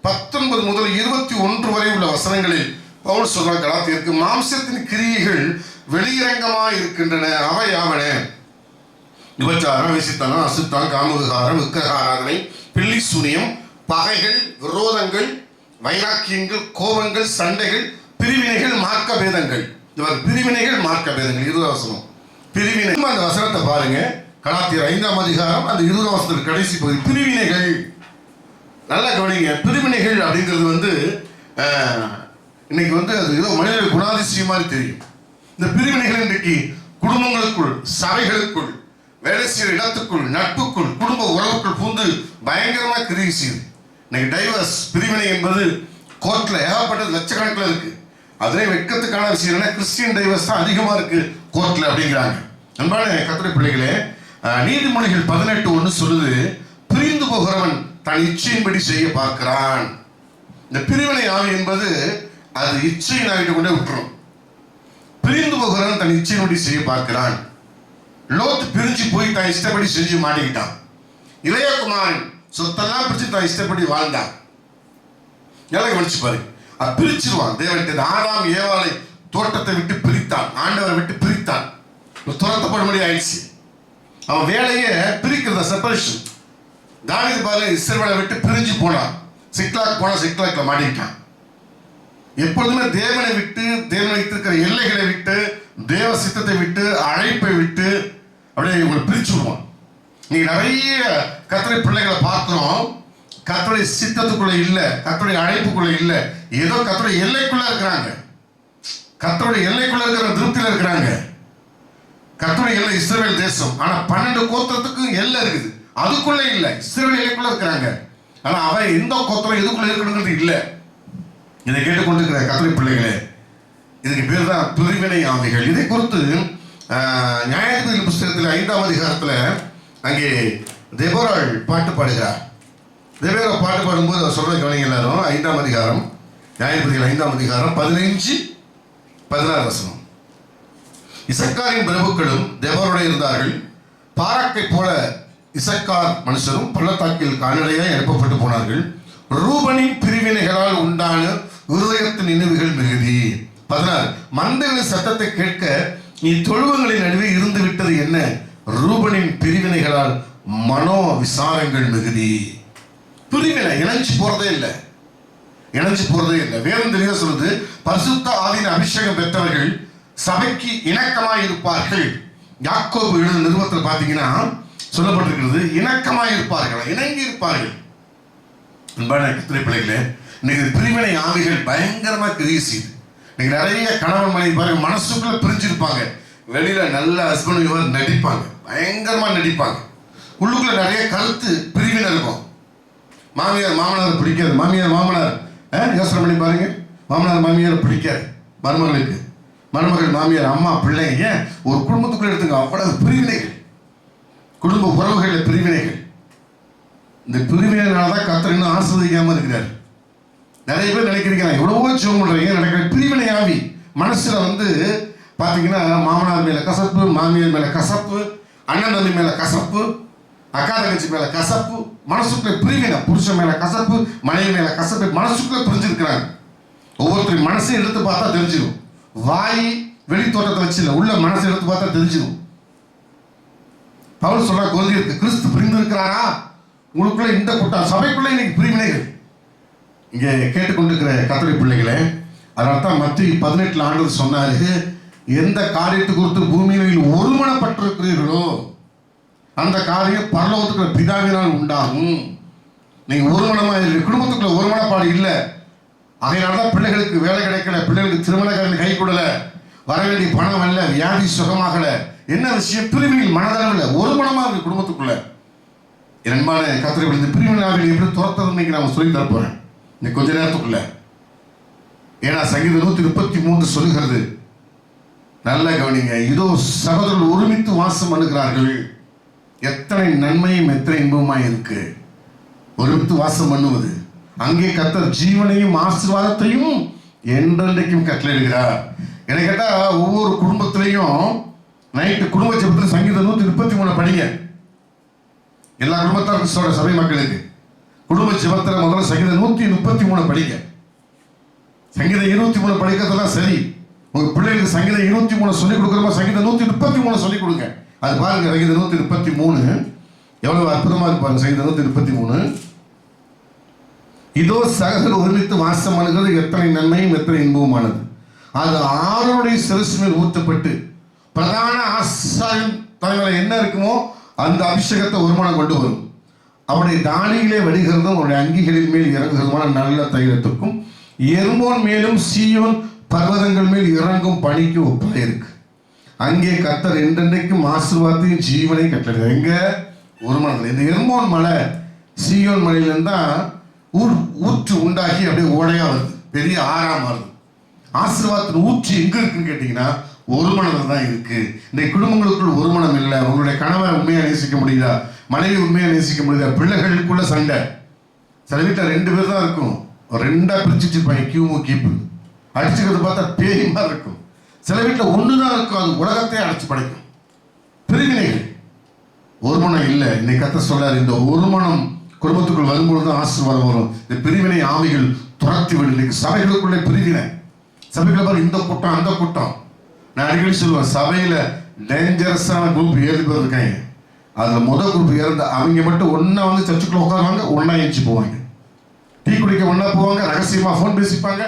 19 முதல் 21 வரை உள்ள வசனங்களில் பவுல் சொல்ற கலாத்தியருக்கு, மாம்சத்தின் கிரியைகள் வெளியரங்கமாக இருக்கின்றன. அவை யாவன: விபச்சாரம், விசித்தனம், அசுத்தம், காமவிகாரம், விக்கிரகாராதனை, பில்லி சூனியம், பகைகள், விரோதங்கள், வைராக்கியங்கள், கோபங்கள், சண்டைகள், பிரிவினைகள், மார்க்க பேதங்கள். பிரிவினைகள், மார்க்க பேதங்கள். 20 வசனம் பிரிவினை. அந்த வசனத்தை பாருங்க, கலாத்தியர் 5ஆம் அதிகாரம் அந்த 20 வசனத்தின் கடைசி பகுதி. பிரிவினைகள், நல்லா கவனிங்க. பிரிவினைகள் அப்படிங்கிறது இன்னைக்கு அது ஏதோ மனித குணாதிசயம் மாதிரி தெரியும். இந்த பிரிவினைகள் இன்றைக்கு குடும்பங்களுக்குள், சபைகளுக்குள், வேலை செய்கிற இடத்துக்குள், நட்புக்குள், குடும்ப உறவுக்குள் பூந்து பயங்கரமா கிரியை செய்யுது. இன்னைக்கு டைவர்ஸ் பிரிவினை என்பது கோர்ட்ல ஏகப்பட்டது, லட்சக்கணக்கில் இருக்கு. அதே வெட்கத்துக்கான விஷயம் என்ன, கிறிஸ்டியன் டைவர்ஸ் தான் அதிகமா இருக்கு கோர்ட்ல அப்படிங்கிறாங்க. அன்பான கர்த்தருடைய பிள்ளைகளே, நீதிமொழிகள் 18:1 சொல்லுது, பிரிந்து போகிறவன் தன் இச்சையின்படி செய்ய பார்க்கிறான். இந்த பிரிவினை ஆவி என்பது அது இச்சையின் ஆகிட்டு கொண்டே விட்டுரும். பிரிந்து போகிறவன் தன் இச்சையின்படி செய்ய பார்க்கிறான். லோத்து பிரிஞ்சு போய் தான் இஷ்டப்படி செஞ்சு மாட்டிக்கிட்டான். இளையகுமாரன் சொத்தெல்லாம் பிரிச்சு தான் இஷ்டப்படி வாழ்ந்தான். எல்லாம் கவனிச்சு பாரு, அது பிரிச்சிருவான். தேவன் ஆதாம் ஏவாளை தோட்டத்தை விட்டு பிரித்தான், ஆண்டவரை விட்டு பிரித்தான், துரத்தப்படும்படி ஆயிடுச்சு. அவன் வேலையை பிரிக்கிறத செப்பரேஷன். தாவீது பாரு, இஸ்ரவேலை விட்டு பிரிஞ்சு போனான், சிக்லாக் போனா சிக்லாக்ல மாட்டிக்கிட்டான். எப்பொழுதுமே தேவனை விட்டு, தேவனை வைத்திருக்கிற எல்லைகளை விட்டு, தேவ சித்தத்தை விட்டு, அழைப்பை விட்டு அப்படியே இவங்களை பிரிச்சு விடுவான். நீங்க நிறைய கர்த்தருடைய பிள்ளைகளை பார்க்கிறோம், கர்த்தருடைய சித்தத்துக்குள்ள இல்ல, கர்த்தருடைய அழைப்புக்குள்ள இல்ல, ஏதோ கர்த்தருடைய எல்லைக்குள்ள இருக்கிறாங்க. கர்த்தருடைய எல்லைக்குள்ள இருக்கிற திருப்தியில இருக்கிறாங்க. கர்த்தருடைய எல்லை இஸ்ரவேல் தேசம். ஆனா 12 கோத்திரத்துக்கு எல்லை இருக்குது, அதுக்குள்ள இல்ல. இஸ்ரவேல் எல்லைக்குள்ள இருக்கிறாங்க, ஆனா அவன் எந்த கோத்திரம் எதுக்குள்ள இருக்கணுங்கிறது இல்ல. இதை கேட்டுக்கொண்டிருக்கிற கர்த்தருடைய பிள்ளைகளே, இதுக்கு பேர் தான் பிரிவினை ஆவிகள். இதை குறித்து நியாயாதிபதிகள் புஸ்தகத்தில் 5ஆம் அதிகாரத்துல அங்கே தெபோராள் பாட்டு பாடுகிறார். தெபோரா பாட்டு பாடும்போது அவர் சொல்ற கவனிங்க எல்லாரும். 5ஆம் அதிகாரம், நியாயாதிபதிகள் 5ஆம் அதிகாரம் 15-16 வசனம். இசக்காரின் பிரபுக்களும் தெபோரோடு இருந்தார்கள். பாராக்கை போல இசக்கார் மனுஷரும் பள்ளத்தாக்கில் கால்நடையாய் அனுப்பப்பட்டு போனார்கள். ரூபனின் பிரிவினைகளால் உண்டான இருதயத்தின் நினைவுகள் மிகுதி. 16 மந்தைகளின் சத்தத்தை கேட்க நீ தொழுவங்களின் நடுவே இருந்து விட்டது என்ன? ரூபனின் பிரிவினைகளால் மனோ விசாரங்கள் மிகுதி. பிரிவினை இணைஞ்சு போறதே இல்லை. இணைஞ்சு போறதே இல்லை. வேதம் தெளிவா சொல்லுது, பரிசுத்த ஆவியின் அபிஷேகம் பெற்றவர்கள் சபைக்கு இணக்கமாய் இருப்பார்கள். யாக்கோபு எழுதின நிருபத்தில் பார்த்தீங்கன்னா சொல்லப்பட்டிருக்கிறது, இணக்கமாய் இருப்பார்கள், இணங்கி இருப்பார்கள். அன்பான கர்த்தருடைய பிள்ளைகளே, இன்னைக்கு பிரிவினை ஆவிகள் பயங்கரமா கிரியை செய்யுது. இன்னைக்கு நிறைய கணவன் மனைவி பாருங்க, மனசுக்குள்ள பிரிஞ்சிருப்பாங்க, வெளியில நல்ல ஹஸ்பண்ட் இவர் நடிப்பாங்க, பயங்கரமா நடிப்பாங்க. உள்ளுக்குள்ள நிறைய கருத்து பிரிவினை இருக்கும். மாமியார் மாமனார் பிடிக்காது, மாமியார் மாமனார் யோசனை பண்ணி பாருங்க, மாமனார் மாமியார் பிடிக்காது மருமகளுக்கு, மருமகள் மாமியார், அம்மா பிள்ளைங்க, ஏன் ஒரு குடும்பத்துக்குள்ள எடுத்துங்க அவ்வளவு பிரிவினைகள், குடும்ப உறவுகளில் பிரிவினைகள். இந்த பிரிவினைனால்தான் கர்த்தர் இன்னும் ஆசீர்வதிக்காம இருக்கிறார். நிறைய பேர் நினைக்கிறீங்க எவ்வளவோ ஜெபம் பண்றீங்க, நடக்கிற பிரிவினை ஆவி மனசுல பாத்தீங்கன்னா மாமனார் மேல கசப்பு, மாமியார் மேல கசப்பு, அண்ணன் தம்பி மேல கசப்பு, அக்கா தங்கச்சி மேல கசப்பு, மனசுக்குள்ள பிரிவினை, புருஷன் மேல கசப்பு, மனைவி மேல கசப்பு, மனசுக்குள்ள பிரிஞ்சிருக்கிறாங்க. ஒவ்வொருத்தரும் மனசை எடுத்து பார்த்தா தெரிஞ்சிடும். வாய் வெளி தோட்டத்தை வச்சு இல்லை, உள்ள மனசை எடுத்து பார்த்தா தெரிஞ்சிடும். பவுல் சொல்ற கொரிந்தியருக்கு, கிறிஸ்து பிரிந்து இருக்கிறாரா? உங்களுக்குள்ள இந்த கூட்டம் சபைக்குள்ள இன்னைக்கு பிரிவினைகள். இங்க கேட்டுக்கொண்டிருக்கிற கர்த்தருடைய பிள்ளைகளே, அதனால தான் மத்திய 18 ஆண்டு சொன்னாரு, எந்த காரியத்தை குறித்து பூமியில் ஒருமனப்பட்டிருக்கிறீர்களோ அந்த காரியம் பரலோகத்துக்குள்ள பிதாவினால் உண்டாகும். நீங்க ஒருமனமா இல்லை, குடும்பத்துக்குள்ள ஒருமனப்பாடு இல்லை. அதனாலதான் பிள்ளைகளுக்கு வேலை கிடைக்கல, பிள்ளைகளுக்கு திருமணக்காரன் கை கூடல, வர வேண்டிய பணம் அல்ல, வியாதி சுகமாகல. என்ன விஷயம்? பிரிவினையில் மனதளவில் ஒருமனமா இருக்கு குடும்பத்துக்குள்ள. அன்பான கர்த்தருடைய இந்த பிரிவினையாவில் எப்படி துரத்தது இன்னைக்கு நான் சொல்லி தர போறேன் இன்னைக்கு கொஞ்ச நேரத்துக்குள்ள. ஏன்னா சங்கீதம் 133 சொல்லுகிறது, நல்ல கவனிங்க, இதோ சகோதரர்கள் ஒருமித்து வாசம் பண்ணுகிறார்கள், எத்தனை நன்மையும் எத்தனை இன்பமாய் இருக்கு ஒருமித்து வாசம் பண்ணுவது. அங்கே கர்த்தர் ஜீவனையும் ஆசீர்வாதத்தையும் என்றென்றைக்கும் கட்டளையிடுகிறார். எனக்கு கேட்டா ஒவ்வொரு குடும்பத்திலையும் நைட்டு குடும்ப ஜெபத்தில் சங்கீதம் 133 படிங்க. எல்லா குடும்பத்தாருக்கும் சொல்ற சபை மக்களுக்கு குடும்ப ஜெபத்தில் முதல்ல சங்கீதம் 133 படிங்க. சங்கீதம் 23 படிக்கிறதெல்லாம் சரி, உங்க பிள்ளைகளுக்கு சங்கீதம் 23 சொல்லிக் கொடுக்குறப்ப சங்கீதம் 133 சொல்லிக் கொடுங்க. அது பாருங்க, சங்கீதம் 133 எவ்வளவு அற்புதமா இருப்பாரு. சங்கீதம் 133, இதோ சகோதரர் ஒருமித்து வாசம் பண்ணுகிறது, எத்தனை நன்மையும் எத்தனை இன்பமானது. அது ஆரோனுடைய சிரசு மேல் ஊற்றப்பட்டு பிரதான ஆசாரியன் தலைமையில என்ன இருக்குமோ அந்த அபிஷேகத்தை ஒருமனம் கொண்டு வரும். அவருடைய தானியிலே வடிகிறதும் அவருடைய அங்கிகளின் மேல் இறங்குகிறதுமான நல்ல தைலத்துக்கும் எர்மோன் மேலும் சீயோன் பர்வதங்கள் மேல் இறங்கும் பணிக்கு ஒப்பாக இருக்கு. அங்கே கர்த்தர் என்றென்றைக்கும் ஆசீர்வாதத்தையும் ஜீவனை கட்டளையிடுறார். எங்க? ஒருமனத்தில். இந்த எர்மோன் மலை சீயோன் மலையிலிருந்து தான் ஊற்று உண்டாகி அப்படியே ஓடையா வருது, பெரிய ஆறா மாறுது. ஆசீர்வாதத்தின் ஊற்று எங்க இருக்குன்னு கேட்டீங்கன்னா ஒரு மனதில் தான் இருக்கு. இந்த குடும்பங்களுக்குள் ஒரு மனம் இல்லை. உங்களுடைய கணவன் உண்மையா நேசிக்க முடியுதா? மனைவி உண்மையா நேசிக்க முடியுதா? பிள்ளைகளுக்குள்ள சண்டை. சில வீட்டில் 2 பேர் தான் இருக்கும், 2ஆ பிரிச்சு வச்சிருப்பாங்க, கியூமு கீப்பு அடிச்சுக்கிறது பார்த்தா பேய் மாதிரி இருக்கும். சில வீட்டில் 1 தான் இருக்கும், அது உலகத்தையே அடைச்சு படைக்கும். பிரிவினைகள். ஒரு மனம் இல்லை. இன்னைக்கு கர்த்தர் சொல்றாரு, இந்த ஒரு மனம் குடும்பத்துக்குள் வரும்பொழுது ஆசீர்வாதம் வரும். இந்த பிரிவினை ஆவிகள் துரத்தி விடும். இன்னைக்கு சபைகளுக்குள்ளே பிரிவினை. சபைகளை பாரு, இந்த கூட்டம் அந்த கூட்டம். நான் அடிக்கடி சொல்லுவேன், சபையில டேஞ்சரஸான குரூப் 7 பேர் இருக்காங்க. அதுல முதல் குரூப் இறந்த அவங்க மட்டும் ஒன்னா சர்ச்சுக்குள்ள உட்காருவாங்க, ஒன்னா எழுச்சி போவாங்க, டீ குடிக்க ஒன்னா போவாங்க, ரகசியமா போன் பேசிப்பாங்க,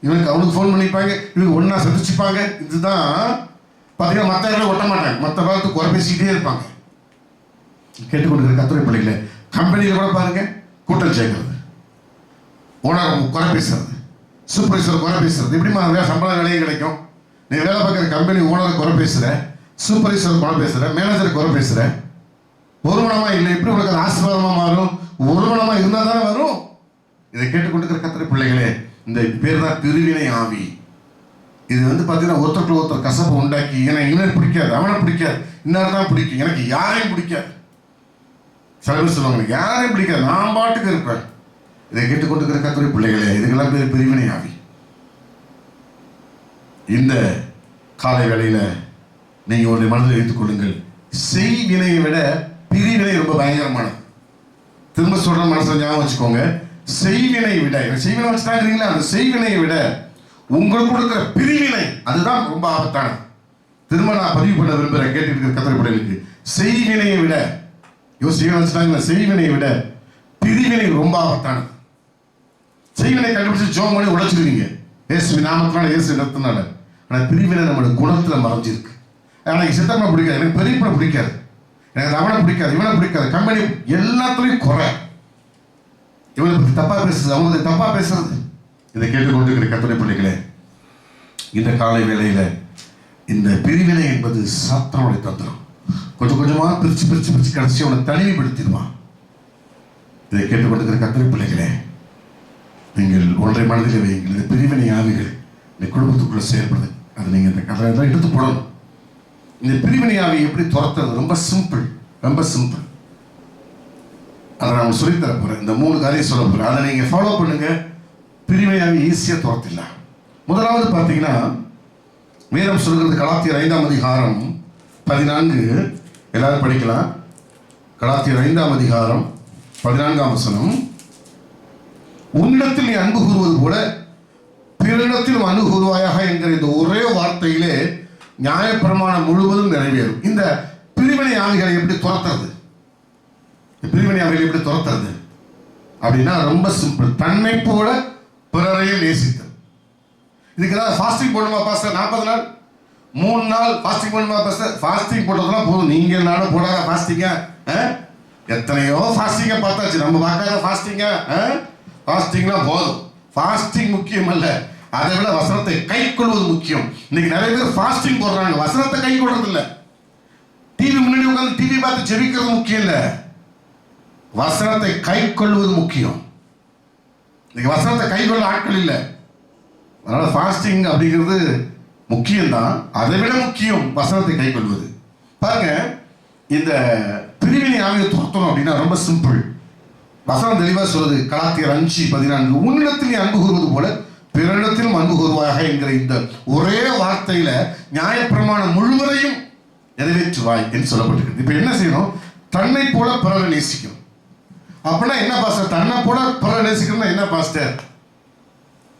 இவனுக்கு அவனுக்கு போன் பண்ணிப்பாங்க, இவங்க ஒன்னா சந்திச்சுப்பாங்க. இதுதான் பாத்தீங்கன்னா மற்ற இடத்துல ஒட்ட மாட்டாங்க, மற்ற காலத்துக்கு குறை பேசிக்கிட்டே இருப்பாங்க. கேட்டுக்கொண்டிருக்கிற கர்த்தருடைய பிள்ளைகளை, கம்பெனியில கூட பாருங்க, கூட்டம் சேர்க்கிறது, ஓனர் குறை பேசுறது, சூப்பர்வைசர் குறை பேசுறது. எப்படிமா சம்பளம் வேலையும் கிடைக்கும்? நீ வேலை பார்க்குற கம்பெனி ஓனரை குறை பேசுற, சூப்பர்வைசர் குறை பேசுற, மேனேஜர் குறை பேசுற. ஒருமனமா இல்லை, எப்படி உனக்கு அது ஆசீர்வாதமா மாறும்? ஒருமனமா இருந்தா தானே வரும். இதை கேட்டுக்கொண்டிருக்கிற கர்த்தருடைய பிள்ளைகளே, இந்த பேர் தான் பிரிவினை ஆவி. இது பார்த்தீங்கன்னா ஒருத்தருக்கு ஒருத்தர் கசப்பை உண்டாக்கி, எனக்கு இவனை பிடிக்காது, அவனை பிடிக்காது, இன்னொரு தான் பிடிக்கும், எனக்கு யாரையும் பிடிக்காது. சில பேர் சொல்லுவாங்க, யாரையும் பிடிக்காது, நான் பாட்டுக்கு இருப்பேன். இதை கேட்டுக்கொண்டிருக்கிற கர்த்தருடைய பிள்ளைகளே, இதுக்கெல்லாம் பேர் பிரிவினை ஆவி. இந்த காலை வேளையில நீங்க ஒரு மனதில் வைத்துக் கொள்ளுங்கள், செய்வினையை விட பிரிவினை ரொம்ப பயங்கரமானது. திரும்ப சொல்ற மனசுல ஞாபகம் வச்சுக்கோங்க, செய்வினை விட, செய்வினை வச்சுட்டாங்கிறீங்களா, அந்த செய்வினையை விட உங்களுக்கு கொடுக்கிற பிரிவினை அதுதான் ரொம்ப ஆபத்தானது. திரும்ப நான் பதிவு பண்ண விரும்புகிறேன் கேட்டு இருக்கிற கர்த்தருடைய பிள்ளைகளுக்கு, செய்வினையை விட செய்வினை வச்சுட்டாங்க, செய்வினையை விட பிரிவினை ரொம்ப ஆபத்தானது. செய்வினை கண்டுபிடிச்சு ஜோம் பண்ணி உடைச்சிருவீங்க. இயேசு நாமத்தினால, இயேசு நிறுத்தினால. ஆனால் பிரிவினை நம்மளோட குணத்தில் மறைஞ்சிருக்கு. எனக்கு சித்தப்பனை பிடிக்காது, எனக்கு பெரியப்பனை பிடிக்காது, எனக்கு அவனை பிடிக்காது, இவனை பிடிக்காது, கம்பெனி எல்லாத்துலேயும் குறை, இவனை பற்றி தப்பாக பேசுறது, அவங்களை தப்பாக பேசுறது. இதை கேட்டுக்கொண்டிருக்கிற கர்த்தருடைய பிள்ளைகளே, இந்த காலை வேளையில் இந்த பிரிவினை என்பது சாத்தானுடைய தந்திரம். கொஞ்சம் கொஞ்சமாக பிரித்து கடைசி அவனை தனிமைப்படுத்திடுவான். இதை கேட்டுக்கொண்டிருக்கிற கர்த்தருடைய பிள்ளைகளே, நீங்கள் ஒன்றை மனதில் வையுங்கள். இந்த பிரிவினை ஆவிகள் இந்த குடும்பத்துக்குள்ள செயல்படுது. அதை நீங்கள் இந்த கதை தான் எடுத்து போடணும். இந்த பிரிவினை ஆவியை எப்படி துரத்துறது? ரொம்ப சிம்பிள், ரொம்ப சிம்பிள். அதை நான் சொல்லித்தர போகிறேன். இந்த 3 காரியம் சொல்ல போகிறேன். அதை நீங்கள் ஃபாலோ பண்ணுங்க. பிரிவினை ஆவி ஈஸியாக துரத்திடலாம். முதலாவது பார்த்தீங்கன்னா, வேதம் சொல்கிறது கலாத்தியர் 5ஆம் அதிகாரம் 14. எல்லாரும் படிக்கலாம். கலாத்தியர் 5ஆம் அதிகாரம் 14ஆம் வசனம். உன்னிடத்தில் நீ அன்பு கூறுவது போல பிறனிடத்திலும் அன்பு கூறுவாயாக என்கிற இந்த ஒரே வார்த்தையிலே நியாயப்பிரமாணம் முழுவதும் நிறைவேறும். இந்த பிரிவினை ஆவிகளை எப்படி துரத்துறது? பிரிவினை ஆவிகளை எப்படி துரத்துறது அப்படின்னா ரொம்ப சிம்பிள். தன்னை போல பிறரையும் நேசித்தல். இதுக்கு ஏதாவது ஃபாஸ்டிங் போடணுமா பாஸ்டர்? 40 நாள் 3 நாள் ஃபாஸ்டிங் போடணுமா பாஸ்டர்? ஃபாஸ்டிங் போட்டதெல்லாம் போதும். நீங்கள் நானும் போடாத ஃபாஸ்டிங்க. எத்தனையோ ஃபாஸ்டிங்கை பார்த்தாச்சு, நம்ம பார்க்காத ஃபாஸ்டிங்க. ஃபாஸ்டிங்லாம் போதும். ஃபாஸ்டிங் முக்கியம் அல்ல, அதை விட வசனத்தை கை கொள்வது முக்கியம். இன்னைக்கு நிறைய பேர் ஃபாஸ்டிங் போடுறாங்க, வசனத்தை கை கொள்றது இல்லை. டிவி முன்னாடி உட்காந்து டிவி பார்த்து ஜெபிக்கிறது முக்கியம் இல்லை, வசனத்தை கை கொள்வது முக்கியம். இன்னைக்கு வசனத்தை கை கொள்ள ஆட்கள் இல்லை. அதனால ஃபாஸ்டிங் அப்படிங்கிறது முக்கியம்தான், அதை விட முக்கியம் வசனத்தை கை கொள்வது. பாருங்க, இந்த பிரிவினை ஆவியை துரத்தணும் அப்படின்னா ரொம்ப சிம்பிள். வசனம் தெளிவாக சொல்லுது. கலாத்தியர் 5:14. உன்னிடத்தில் நீ அன்பு கூறுவது போல பிறனிடத்திலும் அன்பு கூறுவாயாக என்கிற இந்த ஒரே வார்த்தையில நியாயப்பிரமாணம் முழுவதையும் நிறைவேற்றுவாய் என்று சொல்லப்பட்டிருக்கு. இப்ப என்ன செய்யணும்? தன்னை போல பிறரை நேசிக்கணும். அப்படின்னா என்ன பாஸ்டர்? தன்னை போல பிறரை நேசிக்கணும்னா என்ன பாஸ்டர்?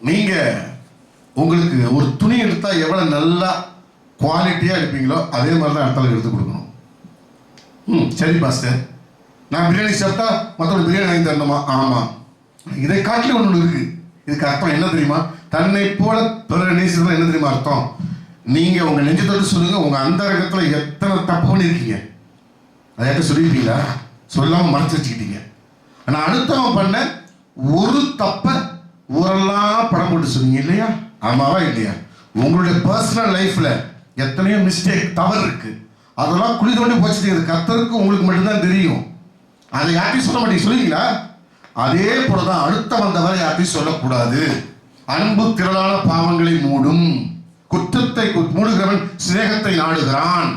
நீங்க உங்களுக்கு ஒரு துணி எடுத்தா எவ்வளவு நல்லா குவாலிட்டியா எடுப்பீங்களோ அதே மாதிரி தான் அடுத்த எடுத்து கொடுக்கணும். சரி பாஸ்டர், நான் பிரியாணி சாப்பிட்டா மற்றவங்க பிரியாணி வாங்கி தரணுமா? ஆமா. இதை காட்டில ஒன்று இருக்கு. இதுக்கு அர்த்தம் என்ன தெரியுமா? தன்னை போல பிறரை நேசிக்கிறதுல என்ன தெரியுமா அர்த்தம்? நீங்க உங்க நெஞ்சத்தோடு சொல்லுங்க, உங்க அந்தரங்கத்துல எத்தனை தப்பு பண்ணிருக்கீங்க அதை சொல்லிருக்கீங்களா? சொல்லாம மறைச்சு வச்சுக்கிட்டீங்க. ஆனா அடுத்தவன் பண்ண ஒரு தப்ப ஊரெல்லாம் படம் போட்டு சொன்னீங்க இல்லையா? ஆமாவா இல்லையா? உங்களுடைய பர்சனல் லைஃப்ல எத்தனையோ மிஸ்டேக், தவறு இருக்கு. அதெல்லாம் குழி தோண்டி போச்சு. கர்த்தருக்கு உங்களுக்கு மட்டும்தான் தெரியும். அதை யார்ட்டையும் சொல்ல மாட்டீங்க. சொல்லுவீங்களா? அதே போலதான் அடுத்த வந்தவரை யார்ட்டையும் சொல்லக்கூடாது. அன்பு திரளான பாவங்களை மூடும், குற்றத்தை மூடுகிறவன் சிநேகத்தை நாடுகிறான்.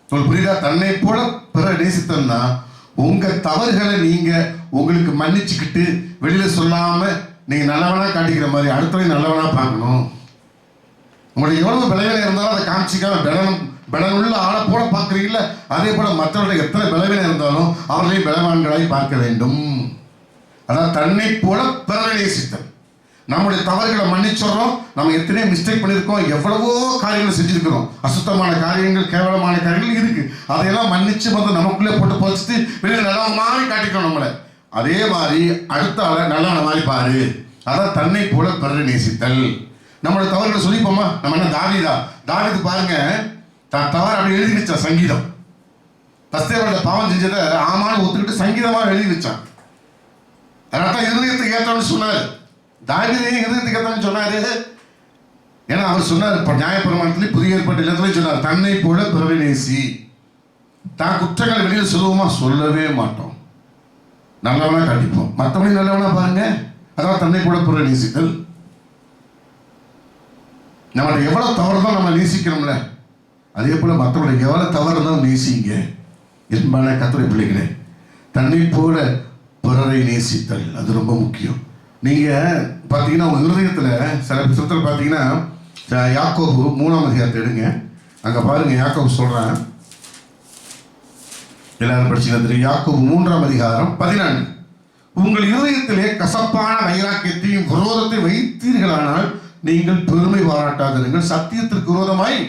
உங்களுக்கு புரியுதா? தன்னை போல பிற நேசித்தன்னா உங்க தவறுகளை நீங்க உங்களுக்கு மன்னிச்சுக்கிட்டு வெளியில சொல்லாம நீங்க நல்லவனா காட்டிக்கிற மாதிரி அடுத்தவரை நல்லவனா பார்க்கணும். உங்களுக்கு எவ்வளவு பலவீனம் இருந்தாலும் அதை காமிச்சிக்காம பலனுள்ள ஆளை போல பார்க்குறீங்களா? அதே போல மற்றவர்கள் எத்தனை பலவீனம் இருந்தாலும் அவர்களையும் பலவான்களாய் பார்க்க வேண்டும். அதான் தன்னை போல பிறரை நேசித்தல். நம்முடைய தவறுகளை மன்னிச்சோம். நம்ம எத்தனையோ மிஸ்டேக் பண்ணியிருக்கோம், எவ்வளவோ காரியங்களை செஞ்சிருக்கிறோம், அசுத்தமான காரியங்கள், கேவலமான காரியங்கள் இருக்கு. அதையெல்லாம் மன்னிச்சு வந்து நமக்குள்ளே போட்டு போச்சுட்டு வெளியில் நல்ல மாதிரி காட்டிக்கணும் நம்மளை. அதே மாதிரி அடுத்த ஆளை நல்லவன மாதிரி பாரு. அதான் தன்னை போல பிறரை நேசித்தல். நம்மளோட தவறுகளை சொல்லிப்போமா? நம்ம என்ன தாவீது பாருங்க, தவறு அப்படி எழுதி வச்சான். சங்கீதம் பஸ்தேவரோட பாவம் செஞ்சதை ஆமான்னு ஒத்துக்கிட்டு சங்கீதமாக எழுதி வச்சான். அதனால இருதயத்துக்கு ஏற்றவன்னு சொன்னார். தாவீதையும் இருதயத்துக்கு ஏற்றவன்னு சொன்னாரு. ஏன்னா அவர் சொன்னார், இப்போ நியாயப்பிரமாணத்திலேயும் புதிய ஏற்பாட்டு எல்லாத்துலையும் சொன்னார், தன்னை போல பிறரை நேசி. தான் குற்றங்களை வெளியில் சொல்லுவோமா? சொல்லவே மாட்டோம். நல்லவனா காட்டிப்போம், மற்றபடி நல்லவனா பாருங்க. அதான் தன்னை போல பிறரை நேசித்தல். நம்மளை எவ்வளவு தவறு தான் நம்ம நேசிக்கிறோம்ல, அதே போல மற்றவங்களை எவ்வளவு தவறு தான் நேசிங்க. என்பான கர்த்தருடைய பிள்ளைகளே, தன்னை போல பிறரை நேசித்தல் அது ரொம்ப முக்கியம். நீங்க பார்த்தீங்கன்னா உங்க இருதயத்துல சில புத்தகத்தில் பார்த்தீங்கன்னா யாக்கோபு 3ஆம் அதிகாரத்தை எடுங்க. அங்க பாருங்க, யாக்கோபு சொல்றான், எல்லாரும் படிச்சுங்க தெரியும். யாக்கோபு 3ஆம் அதிகாரம் 14. உங்கள் இருதயத்திலே கசப்பான வைராக்கியத்தையும் விரோதத்தை வைத்தீர்களானால் நீங்கள் பெருமை பாராட்டாதிருங்கள், சத்தியத்திற்கு விரோதமாய்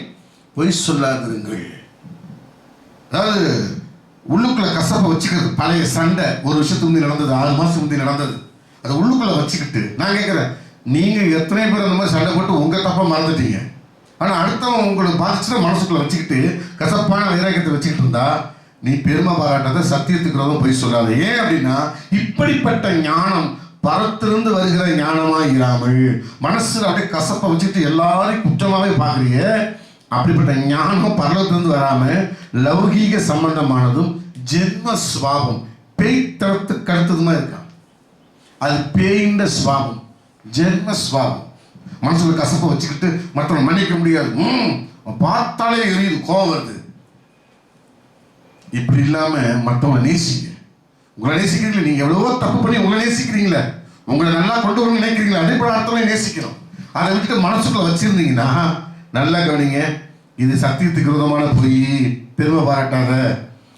பொய் சொல்லாதிருங்கள். அதாவது உள்ளுக்குள்ள கசப்பை வச்சுக்கிறது. பழைய சண்டை ஒரு வருஷத்துக்கு முந்தைய நடந்தது, 6 மாசத்துக்கு முந்தைய நடந்தது, அதை உள்ளுக்குள்ள வச்சுக்கிட்டு நான் கேட்குறேன், நீங்க எத்தனை பேர் அந்த மாதிரி சண்டை போட்டு உங்க தப்பா மறந்துட்டீங்க? ஆனா அடுத்தவன் உங்களுக்கு பாதிச்சுன்னா மனசுக்குள்ள வச்சுக்கிட்டு கசப்பான வைராக்கியத்தை வச்சுக்கிட்டு இருந்தா நீ பெருமை பாராட்டாத, சத்தியத்துக்கு ரோதம் போய் சொல்லாத. ஏன் அப்படின்னா இப்படிப்பட்ட ஞானம் பரத்திலிருந்து வருகிற ஞானமா இராமல் மனசுல அப்படியே கசப்பை வச்சுட்டு எல்லாரையும் குற்றமாவே பாக்குறீங்க. அப்படிப்பட்ட ஞானம் பரலத்திலிருந்து வராம லௌகீக சம்பந்தமானதும் ஜென்ம சுவாபம் பேய்த்தனத்துக்கு அடுத்ததுமா இருக்கான். அது பேயின்ற சுவாபம், ஜென்ம சுவாபம். மனசுல கசப்பை வச்சுக்கிட்டு மற்றவங்க மன்னிக்க முடியாது, பார்த்தாலே எரியுது, கோபம் வருது. இப்படி இல்லாம மற்றவங்க நேசிங்க. உங்களை நேசிக்கிறீங்களா? நீங்க எவ்வளவோ தப்பு பண்ணி உங்களை நேசிக்கிறீங்களே, உங்களை நல்லா கொண்டு வரணும்னு நினைக்கிறீங்களா, அதே போல அடுத்தவங்க நேசிக்கணும். அதை விட்டுட்டு மனசுக்குள்ள வச்சிருந்தீங்கன்னா நல்லா கவனிங்க, இது சத்தியத்துக்கு விரோதமான பொய், பெருமை பாராட்டாத.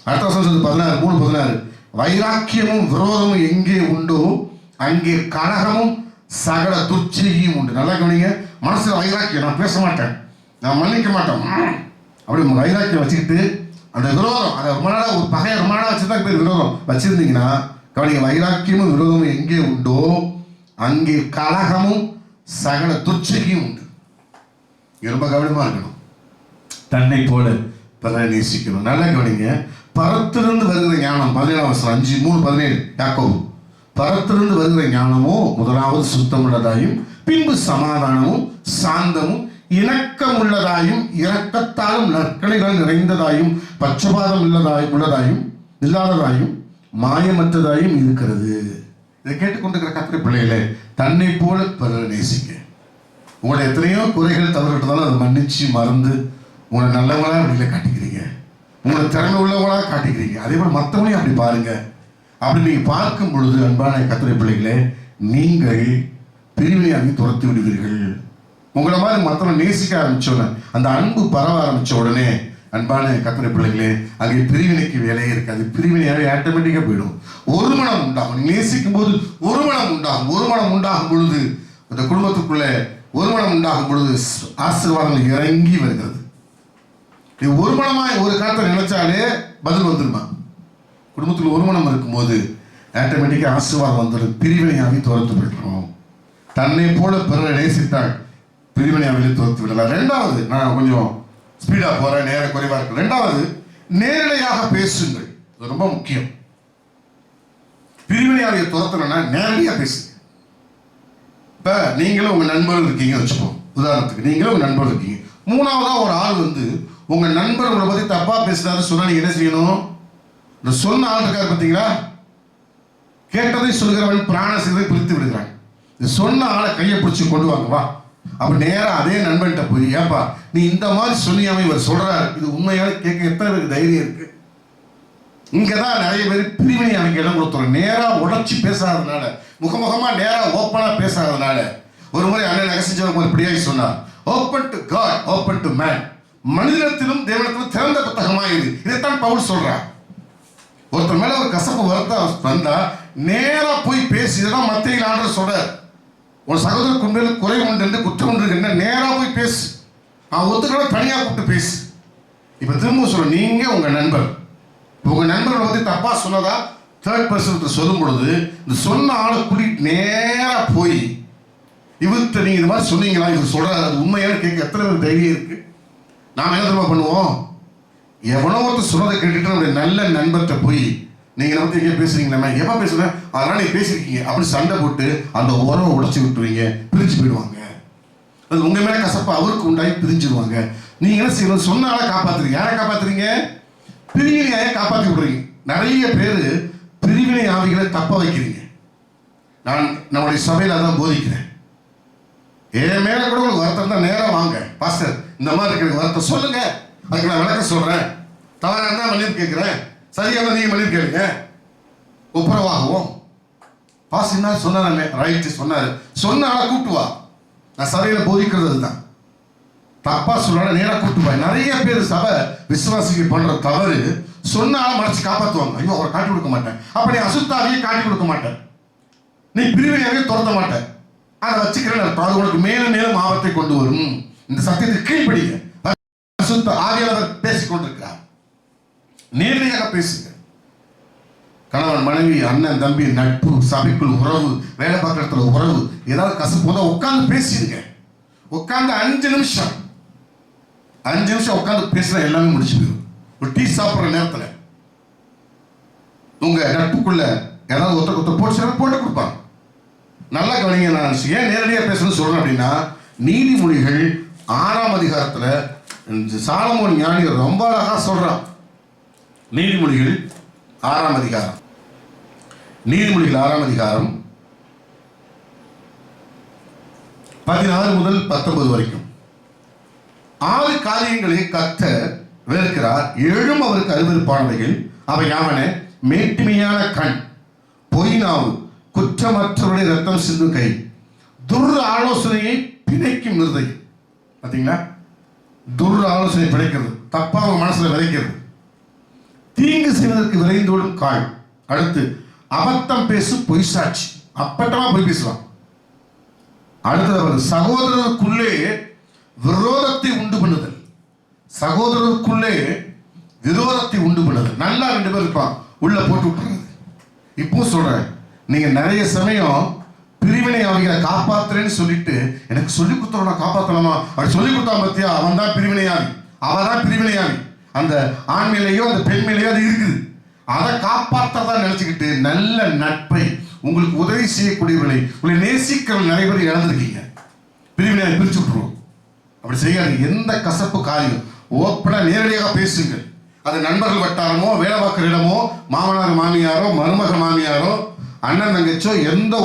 அடுத்த வருஷம் சொல்லுது 16:3-16, வைராக்கியமும் விரோதமும் எங்கே உண்டோ அங்கே கலகமும் சகல துர்ச்செய்யும் உண்டு. நல்லா கவனிங்க, மனசுல வைராக்கியம், நான் பேச மாட்டேன், நான் மன்னிக்க மாட்டேன், அப்படி வைராக்கியம் வச்சுக்கிட்டு அந்த விரோதம், அதை ரொம்ப நாளாக ஒரு பகையை ரொம்ப நாளாக வச்சுதான் பேர் விரோதம் வச்சிருந்தீங்கன்னா கவனிங்க, வைராக்கியமும் விரோதமும் எங்கே உண்டோ அங்கே கலகமும் சகல துர்ச்செய்யும் உண்டு. ரொம்ப கவனமா இருக்கணும். தன்னை போல பிறரை நேசிக்கணும். நல்லா கவனிங்க, பரத்திலிருந்து வருகிற ஞானம் 17:5-3-17 யாக்கோபு, பரத்திலிருந்து வருகிற ஞானமோ முதலாவது சுத்தமுள்ளதாயும் பின்பு சமாதானமும் சாந்தமும் இணக்கமுள்ளதாயும் இரக்கத்தாலும் நற்களைகள் நிறைந்ததாயும் பட்சபாதம் உள்ளதாயும் இல்லாததாயும் மாயமற்றதாயும் இருக்கிறது. இதை கேட்டுக்கொண்டிருக்கிற கர்த்தருடைய பிள்ளைகளே, தன்னை போல பிறரை நேசிக்க. உங்களை எத்தனையோ குறைகள் தவறுகிறதாலும் அதை மன்னிச்சு மறந்து உங்களை நல்லவங்களா வெளியில காட்டிக்கிறீங்க, உங்களை திறமை உள்ளவங்களா காட்டிக்கிறீங்க. அதே போல மற்றவங்களையும் அப்படி பாருங்க. அப்படி நீங்க பார்க்கும் பொழுது அன்பான கர்த்தருடைய பிள்ளைகளே, நீங்கள் பிரிவினையாகி துரத்தி விடுவீர்கள். உங்களை மாதிரி மற்றவங்க நேசிக்க ஆரம்பிச்சோன்னு அந்த அன்பு பரவ ஆரம்பிச்ச உடனே அன்பான கர்த்தருடைய பிள்ளைகளே, அங்கே பிரிவினைக்கு வேலையே இருக்காது. பிரிவினையாகவே ஆட்டோமேட்டிக்காக போயிடும். ஒரு மனம் உண்டாகும். நேசிக்கும் போது ஒரு மனம் உண்டாகும். ஒரு மனம் உண்டாகும் பொழுது அந்த குடும்பத்துக்குள்ள ஒரு மனம் உண்டாகும் பொழுது ஆசீர்வாதங்கள் இறங்கி வருகிறது. நீ ஒரு மனமாய் ஒரு காலத்தை நினைச்சாலே பதில் வந்துருமா? குடும்பத்தில் ஒரு மனம் இருக்கும்போது ஆட்டோமேட்டிக்காக ஆசீர்வாதம் வந்துடும். பிரிவினையாகி துரத்து விடணும். தன்னை போல பிறரை நேசித்தால் பிரிவினையாகவே துரத்து விடலாம். ரெண்டாவது, நான் கொஞ்சம் ஸ்பீடா போறேன், நேர குறைவா இருக்கு. ரெண்டாவது, நேரடியாக பேசுங்கள். அது ரொம்ப முக்கியம். பிரிவினையாகிய துரத்தணும்னா நேரடியாக பேசுங்க. இப்ப நீங்களும் உங்க நண்பர்கள் இருக்கீங்க வச்சுப்போம், உதாரணத்துக்கு நீங்களும் உங்க நண்பர்கள் இருக்கீங்க. மூணாவதா ஒரு ஆள் வந்து உங்க நண்பர் உங்களை பத்தி தப்பா பேசுறாரு சொன்னா நீங்க என்ன செய்யணும்? இந்த சொன்ன ஆள் இருக்காரு பார்த்தீங்களா, கேட்டதை சொல்கிறவன் பிராண சிதை பிரித்து விடுகிறான். இந்த சொன்ன ஆளை கையை பிடிச்சி கொண்டு வாங்க வா. அப்ப நேரம் அதே நண்பன்கிட்ட போய், ஏப்பா நீ இந்த மாதிரி சொன்னியாம இவர் சொல்றாரு, இது உண்மையான கேட்க எத்தனை பேருக்கு தைரியம் இருக்கு? இங்கதான் நிறைய பேர் பிரிவினை அமைக்க இடம் கொடுத்துறோம். நேரா உடச்சி பேசாததுனால, முகமுகமா நேரா ஓப்பனா பேசாததுனால. ஒரு முறை அண்ணன் நகசிஞ்சவங்க ஒரு பிடியாகி சொன்னார், open to God open to man, மனிதனத்திலும் தேவனத்திலும் திறந்த புத்தகமாக இது. இதைத்தான் பவுல் சொல்றார். ஒருத்தர் மேல ஒரு கசப்பு வருத்தம் வந்தா நேரா போய் பேசிதான் மத்தியில் ஆண்டவர் சொல்றார். ஒரு சகோதரருக்கு உண்மையில குறை உண்டு என்று குற்றம் உண்டு என்ன, நேரா போய் பேசு. அவன் ஒத்துக்கிற தனியா கூப்பிட்டு பேசு. இப்ப திரும்ப சொல்ல, நீங்க உங்க நண்பர், உங்க நண்பர்களை பத்தி தப்பா சொன்னதா தேர்ட் பர்சன் சொல்லும் பொழுது இந்த சொன்ன ஆளை கூட்டிட்டு நேரா போய், இவர்கிட்ட நீங்க இது மாதிரி சொன்னீங்களா, இவர் சொல்றாரு அது உண்மையான கேட்க எத்தனை பேர் தைரியம் இருக்கு? நாம என்ன தெரியுமா பண்ணுவோம்? எவனோ ஒருத்தர் சொன்னதை கேட்டுட்டு நம்முடைய நல்ல நண்பர்கிட்ட போய், நீங்க என்ன பத்தி எங்கே பேசுறீங்களா, எப்ப பேசுறேன் அதெல்லாம் நீங்க பேசிருக்கீங்க அப்படி சண்டை போட்டு அந்த உறவை உடைச்சி விட்டுருவீங்க, பிரிஞ்சு போயிடுவாங்க. அது உங்க மேல கசப்பா அவருக்கு உண்டாகி பிரிஞ்சிருவாங்க. நீங்க என்ன செய்யணும்? சொன்ன ஆளை காப்பாத்துறீங்க. யாரை காப்பாத்துறீங்க? பிரிவினையாய காப்பாற்றி விடுறீங்க. நிறைய பேர் பிரிவினை ஆவிகளை தப்ப வைக்கிறீங்க. நான் நம்முடைய சபையில் அதான் போதிக்கிறேன். என் மேல கூட உங்களுக்கு வருத்தம் தான் நேரம் வாங்க, பாஸ்டர் இந்த மாதிரி இருக்கிற வருத்தம் சொல்லுங்க, அதுக்கு நான் விளக்க சொல்றேன். தவறா இருந்தா மன்னிப்பு கேட்கிறேன், சரியா தான் நீங்க மன்னிப்பு கேளுங்க, ஒப்புரவாகுவோம். பாஸ் என்ன சொன்னாரு, ரைட்டு சொன்னாரு, சொன்ன ஆளை கூப்பிட்டு வா. நான் சபையில போதிக்கிறது தான். தப்பா சொல்றாங்க நேரா கூட்டு போய். நிறைய பேர் சபை விசுவாசிக்கு பண்ற தவறு, சொன்ன ஆளை மறைச்சு காப்பாற்றுவாங்க. ஐயோ அவரை காட்டி கொடுக்க மாட்டேன், அப்ப நீ அசுத்தாவையே காட்டி கொடுக்க மாட்டேன், நீ பிரிவினையாவே துரத்த மாட்டேன், அதை வச்சுக்கிறேன். அது உனக்கு மேலும் மேலும் ஆபத்தை கொண்டு வரும். இந்த சத்தியத்தை கீழ்படிங்க. அசுத்த ஆவியாளர் பேசிக் கொண்டிருக்கிறார். நேரடியாக பேசுங்க. கணவன் மனைவி, அண்ணன் தம்பி, நட்பு, சபைக்குள் உறவு, வேலை பார்க்குற இடத்துல உறவு, ஏதாவது கசப்பு வந்தால் உட்காந்து பேசிடுங்க. உட்காந்து 5 நிமிஷம் உட்காந்து பேசினா எல்லாமே முடிச்சுது. ஒரு டீ சாப்பிட்ற நேரத்தில் உங்க நட்புக்குள்ள ஏதாவது ஒருத்தர் போட்டு கொடுப்பாங்க. நல்லா கவனிங்க. நான் ஏன் நேரடியாக பேசணும்னு சொல்றேன் அப்படின்னா, நீதிமொழிகள் 6ஆம் அதிகாரத்தில் சாலமோன் ஞானி ரொம்ப அழகா சொல்றான். நீதிமொழிகள் 6ஆம் அதிகாரம் 16 முதல் 19 வரைக்கும் 6 காரியங்களை கர்த்தர் வெறுக்கிறார், 7 அவருக்கு அருவருப்பானவைகள். அவை யாவன: மேட்டிமையான கண், பொய் நாவு, குற்றமற்றவருடைய ரத்தம் சிந்தும் கை, துர் ஆலோசனையை பிணைக்கும் இருதயம். பார்த்தீங்களா? துர் ஆலோசனை பிழைக்கிறது, தப்பா அவங்க மனசுல விதைக்கிறது, தீங்கு செய்வதற்கு விரைந்தோடும் கால். அடுத்து அபத்தம் பேசு பொய் சாட்சி, அப்பட்டமா பொய் பேசுவான். அடுத்தது அவர் சகோதரருக்குள்ளே விரோதத்தை உண்டு பண்ணுதல். சகோதரருக்குள்ளே விரோதத்தை உண்டு பண்ணுதல். நல்லா 2 பேர் இருப்பான், உள்ள போட்டு விட்டுறது. இப்போ சொல்றேன், நீங்க நிறைய சமயம் பிரிவினை ஆவிகளை காப்பாத்துறேன்னு சொல்லிட்டு, எனக்கு சொல்லி கொடுத்தவன காப்பாற்றலாமா, அப்படி சொல்லி கொடுத்தா பத்தியா, அவன் தான் பிரிவினையாவி, அவதான் பிரிவினையாவி. அந்த ஆண் மேலேயோ அந்த பெண் மேலேயோ அது இருக்குது. அதை காப்பாற்றதான் நினைச்சுக்கிட்டு நல்ல நட்பை, உங்களுக்கு உதவி செய்யக்கூடியவர்களை, உங்களை நேசிக்கிற நிறைய பேர் இழந்திருக்கீங்க. பிரிவினையை பிரிச்சு விட்டுருவோம். அப்படி செய்யாது. எந்த கசப்பு காரியம் ஓப்பனா நேரடியாக பேசுங்கள். அது நண்பர்கள் வட்டாரமோ, வேலை பார்க்குற இடமோ, மாமனார் மாமியாரோ, மருமக மாமியாரோ, அண்ணன் தங்கச்சோ, எந்த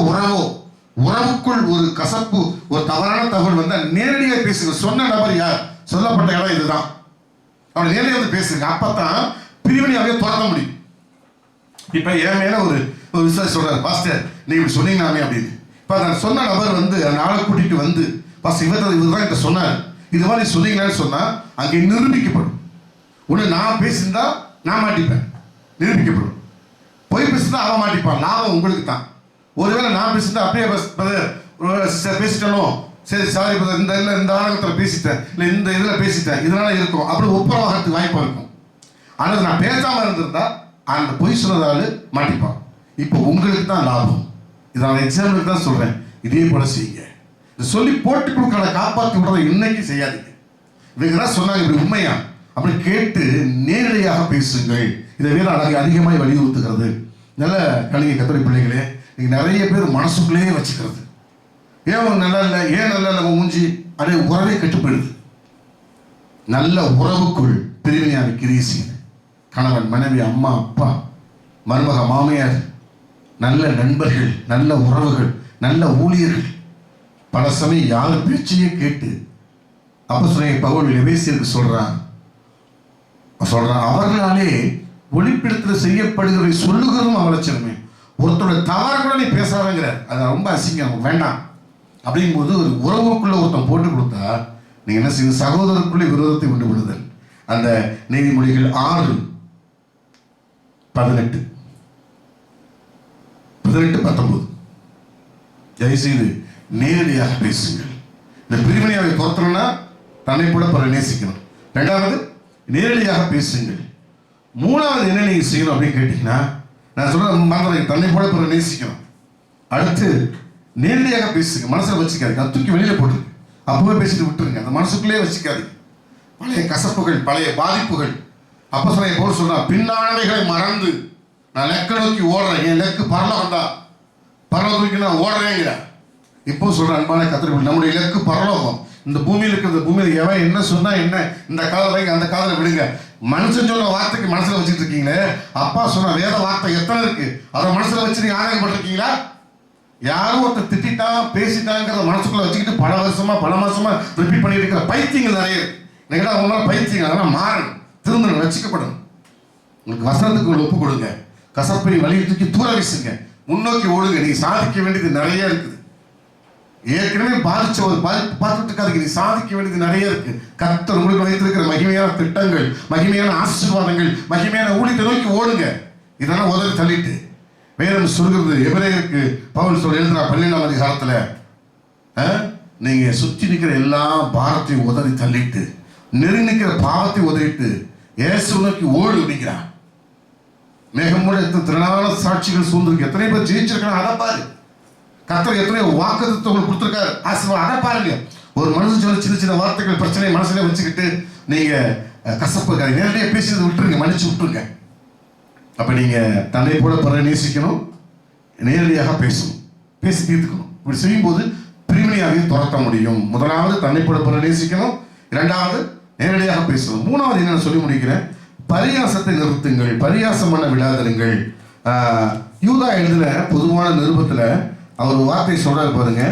உறவுக்குள் ஒரு கசப்பு, ஒரு தவறான தகவல் வந்தால் நேரடியாக பேசுங்க. சொன்ன நபர் யார், சொல்லப்பட்ட இடம் இதுதான், அப்படி நேரடியாக வந்து பேசுங்க. அப்பதான் பிரிவினையாவே துரத்த முடியும். இப்ப என் மேல ஒரு விசுவாசி சொல்றாரு, பாஸ்டர் நீங்க இப்படி சொன்னீங்களாமே அப்படின்னு. இப்ப நான் சொன்ன நபர் வந்து நாளை கூட்டிட்டு வந்து, பாஸ்டர் இவர் தான் என்கிட்ட சொன்னார், இது மாதிரி சொன்னீங்களான்னு சொன்னா அங்கே நிரூபிக்கப்படும். ஒன்று நான் பேசியிருந்தா நான் மாட்டிப்பேன், நிரூபிக்கப்படும். பொய் பேசியிருந்தா அவன் மாட்டிப்பான், லாபம் உங்களுக்கு தான். ஒருவேளை நான் பேசியிருந்தா அப்படியே பேசிட்டனோ, சரி சாரி இந்த ஆரம்பத்தில் பேசிட்டேன், இல்லை இந்த இதில் பேசிட்டேன், இதனால இருக்கும், அப்படி ஒப்புரவாகிறதுக்கு வாய்ப்பு இருக்கும். ஆனால் நான் பேசாமல் இருந்திருந்தா அந்த பொய் சொன்னதால மாட்டிப்பான். இப்போ உங்களுக்கு தான் லாபம். இதை நான் எக்ஸாம்பிளுக்கு தான் சொல்றேன். இதே போல செய்யுங்க. சொல்லி போட்டு கொடுக்கறத காப்பாற்றி விடுறதை இன்னைக்கு செய்யாதீங்க. இவங்க தான் சொன்னாங்க இப்படி உண்மையா அப்படி கேட்டு நேரடியாக பேசுங்கள். இதை வேற அதிகமாக வலியுறுத்துகிறது. நல்ல கலிங்க கத்தோலிக்க பிள்ளைகளே, நீங்க நிறைய பேர் மனசுக்குள்ளேயே வச்சுக்கிறது. ஏன் நல்லா இல்லை, ஏன் நல்லா இல்லை மூஞ்சி, அப்படியே உறவே கெட்டு போயிடுது. நல்ல உறவுக்குள் பிரிவினையாக கிரீசி, கணவன் மனைவி, அம்மா அப்பா, மருமக மாமியார், நல்ல நண்பர்கள், நல்ல உறவுகள், நல்ல ஊழியர்கள், பல சமயம் யார் பேச்சையே கேட்டு அப்போஸ்தலனாகிய பவுல் எபேசியருக்கு சொல்றான், அவர்களாலே ஒளிப்பிடத்தில் செய்யப்படுகிறதை சொல்லுகிறதும் அவலட்சணமே. ஒருத்தரோட தவறு கூட நீ பேசாதங்கிற, அது ரொம்ப அசிங்கம், வேண்டாம். அப்படிங்கும்போது ஒரு உறவுக்குள்ள ஒருத்தன் போட்டு கொடுத்தா நீங்க என்ன செய்ய, சகோதரருக்குள்ளே விரோதத்தை உண்டு விடுதல். அந்த நீதிமொழிகள் 6:18-19 தயவுசெய்து நேரடியாக பேசுங்கள். இந்த பிரிவினையாவை துரத்தணும்னா தன்னை கூட பிற நேசிக்கணும். 2வது நேரடியாக பேசுங்கள். 3வது என்ன நீங்க செய்யணும் அப்படின்னு கேட்டீங்கன்னா, நான் சொல்றேன், தன்னை கூட பிற நேசிக்கணும். அடுத்து நேரடியாக பேசுங்க. மனசுல வச்சுக்காதீங்க, தூக்கி வெளியில போட்டுருங்க. அப்பவே பேசிட்டு விட்டுருங்க, அந்த மனசுக்குள்ளே வச்சுக்காதீங்க. பழைய கசப்புகள், பழைய பாதிப்புகள். அப்போஸ்தலனாகிய பவுல் சொல்றா, பின்னானவைகளை மறந்து நான் லெக்க நோக்கி ஓடுறேன், என் லெக்கு பரலோகம் தான், பரலோகத்துக்கு நான் ஓடுறேங்கிற. இப்போ சொல்ற அன்பான கத்தரிப்பிள்ளை, நம்முடைய இலக்கு பரலோகம். இந்த பூமியில் இருக்கிற பூமியில் எவன் என்ன சொன்னா என்ன, இந்த காதல் வைங்க, அந்த காதலை விடுங்க. மனுஷன் சொன்ன வார்த்தைக்கு மனசுல வச்சுட்டு இருக்கீங்களே, அப்பா சொன்ன வேத வார்த்தை எத்தனை இருக்கு, அதை மனசுல வச்சு நீங்க ஆதாயப்பட்டிருக்கீங்களா? யாரும் ஒருத்தர் திட்டான் பேசிட்டாங்கிறத மனசுக்குள்ள வச்சுக்கிட்டு பல மாசமா ரிப்பீட் பண்ணிட்டு இருக்கிற பைத்தியங்கள் நிறைய இருக்கு. நீங்க உங்களால் பைத்தியங்கள் அதெல்லாம் மாறணும், திருந்தணும், வச்சுக்கப்படணும். உங்களுக்கு வசனத்துக்கு ஒப்பு கொடுங்க. கசப்பை வழியை தூக்கி தூர வீசுங்க, முன்னோக்கி ஓடுங்க. நீங்க சாதிக்க வேண்டியது நிறைய இருக்குது. ஏற்கனவே பாதிச்ச ஒரு பாதிப்பு பார்த்துட்டு இருக்காதுங்க, நீ சாதிக்க வேண்டியது நிறைய இருக்கு. கர்த்தர் உங்களுக்கு வைத்திருக்கிற மகிமையான திட்டங்கள், மகிமையான ஆசீர்வாதங்கள், மகிமையான ஊழியத்தை நோக்கி ஓடுங்க. இதெல்லாம் உதவி தள்ளிட்டு வேதம் சொல்கிறது, எபிரேயருக்கு பவுல் எழுதுறா 12ஆம் அதிகாரத்துல, நீங்க சுற்றி நிற்கிற எல்லா பாரத்தையும் உதறி தள்ளிட்டு, நெருங்கி நிற்கிற பாவத்தை உதறிட்டு இயேசு நோக்கி ஓடு அப்படிங்கிறான். மேகமோட எத்தனை திரளான சாட்சிகள் சூழ்ந்திருக்கு. எத்தனை பேர் ஜெயிச்சிருக்காங்க அதை பாரு. கர்த்தர் எத்தனையோ வாக்குத்தத்தத்தை உங்களுக்கு கொடுத்துருக்காரு, ஆசீர்வாதம் அதை பாருங்க. ஒரு மனுஷன் சொல்ல சின்ன சின்ன வார்த்தைகள் பிரச்சனை மனசுல வச்சுக்கிட்டு நீங்க கசப்பு நேரடியாக பேசியதை விட்டுருங்க, மன்னிச்சு விட்டுருங்க. அப்ப நீங்க தன்னை போல பிறரை நேசிக்கணும், நேரடியாக பேசணும், பேசி தீர்த்துக்கணும். இப்படி செய்யும்போது பிரிவினையாகவே துரத்த முடியும். முதலாவது தன்னை போல பிறரை நேசிக்கணும், இரண்டாவது நேரடியாக பேசணும். மூணாவது என்னன்னு சொல்லி முடிக்கிறேன், பரியாசத்தை நிறுத்துங்கள், பரியாசம் பண்ண விடாதிருங்கள். யூதா எழுதின பொதுவான நிருபத்துல அவர் வார்த்தை சொல்றாரு பாருங்க,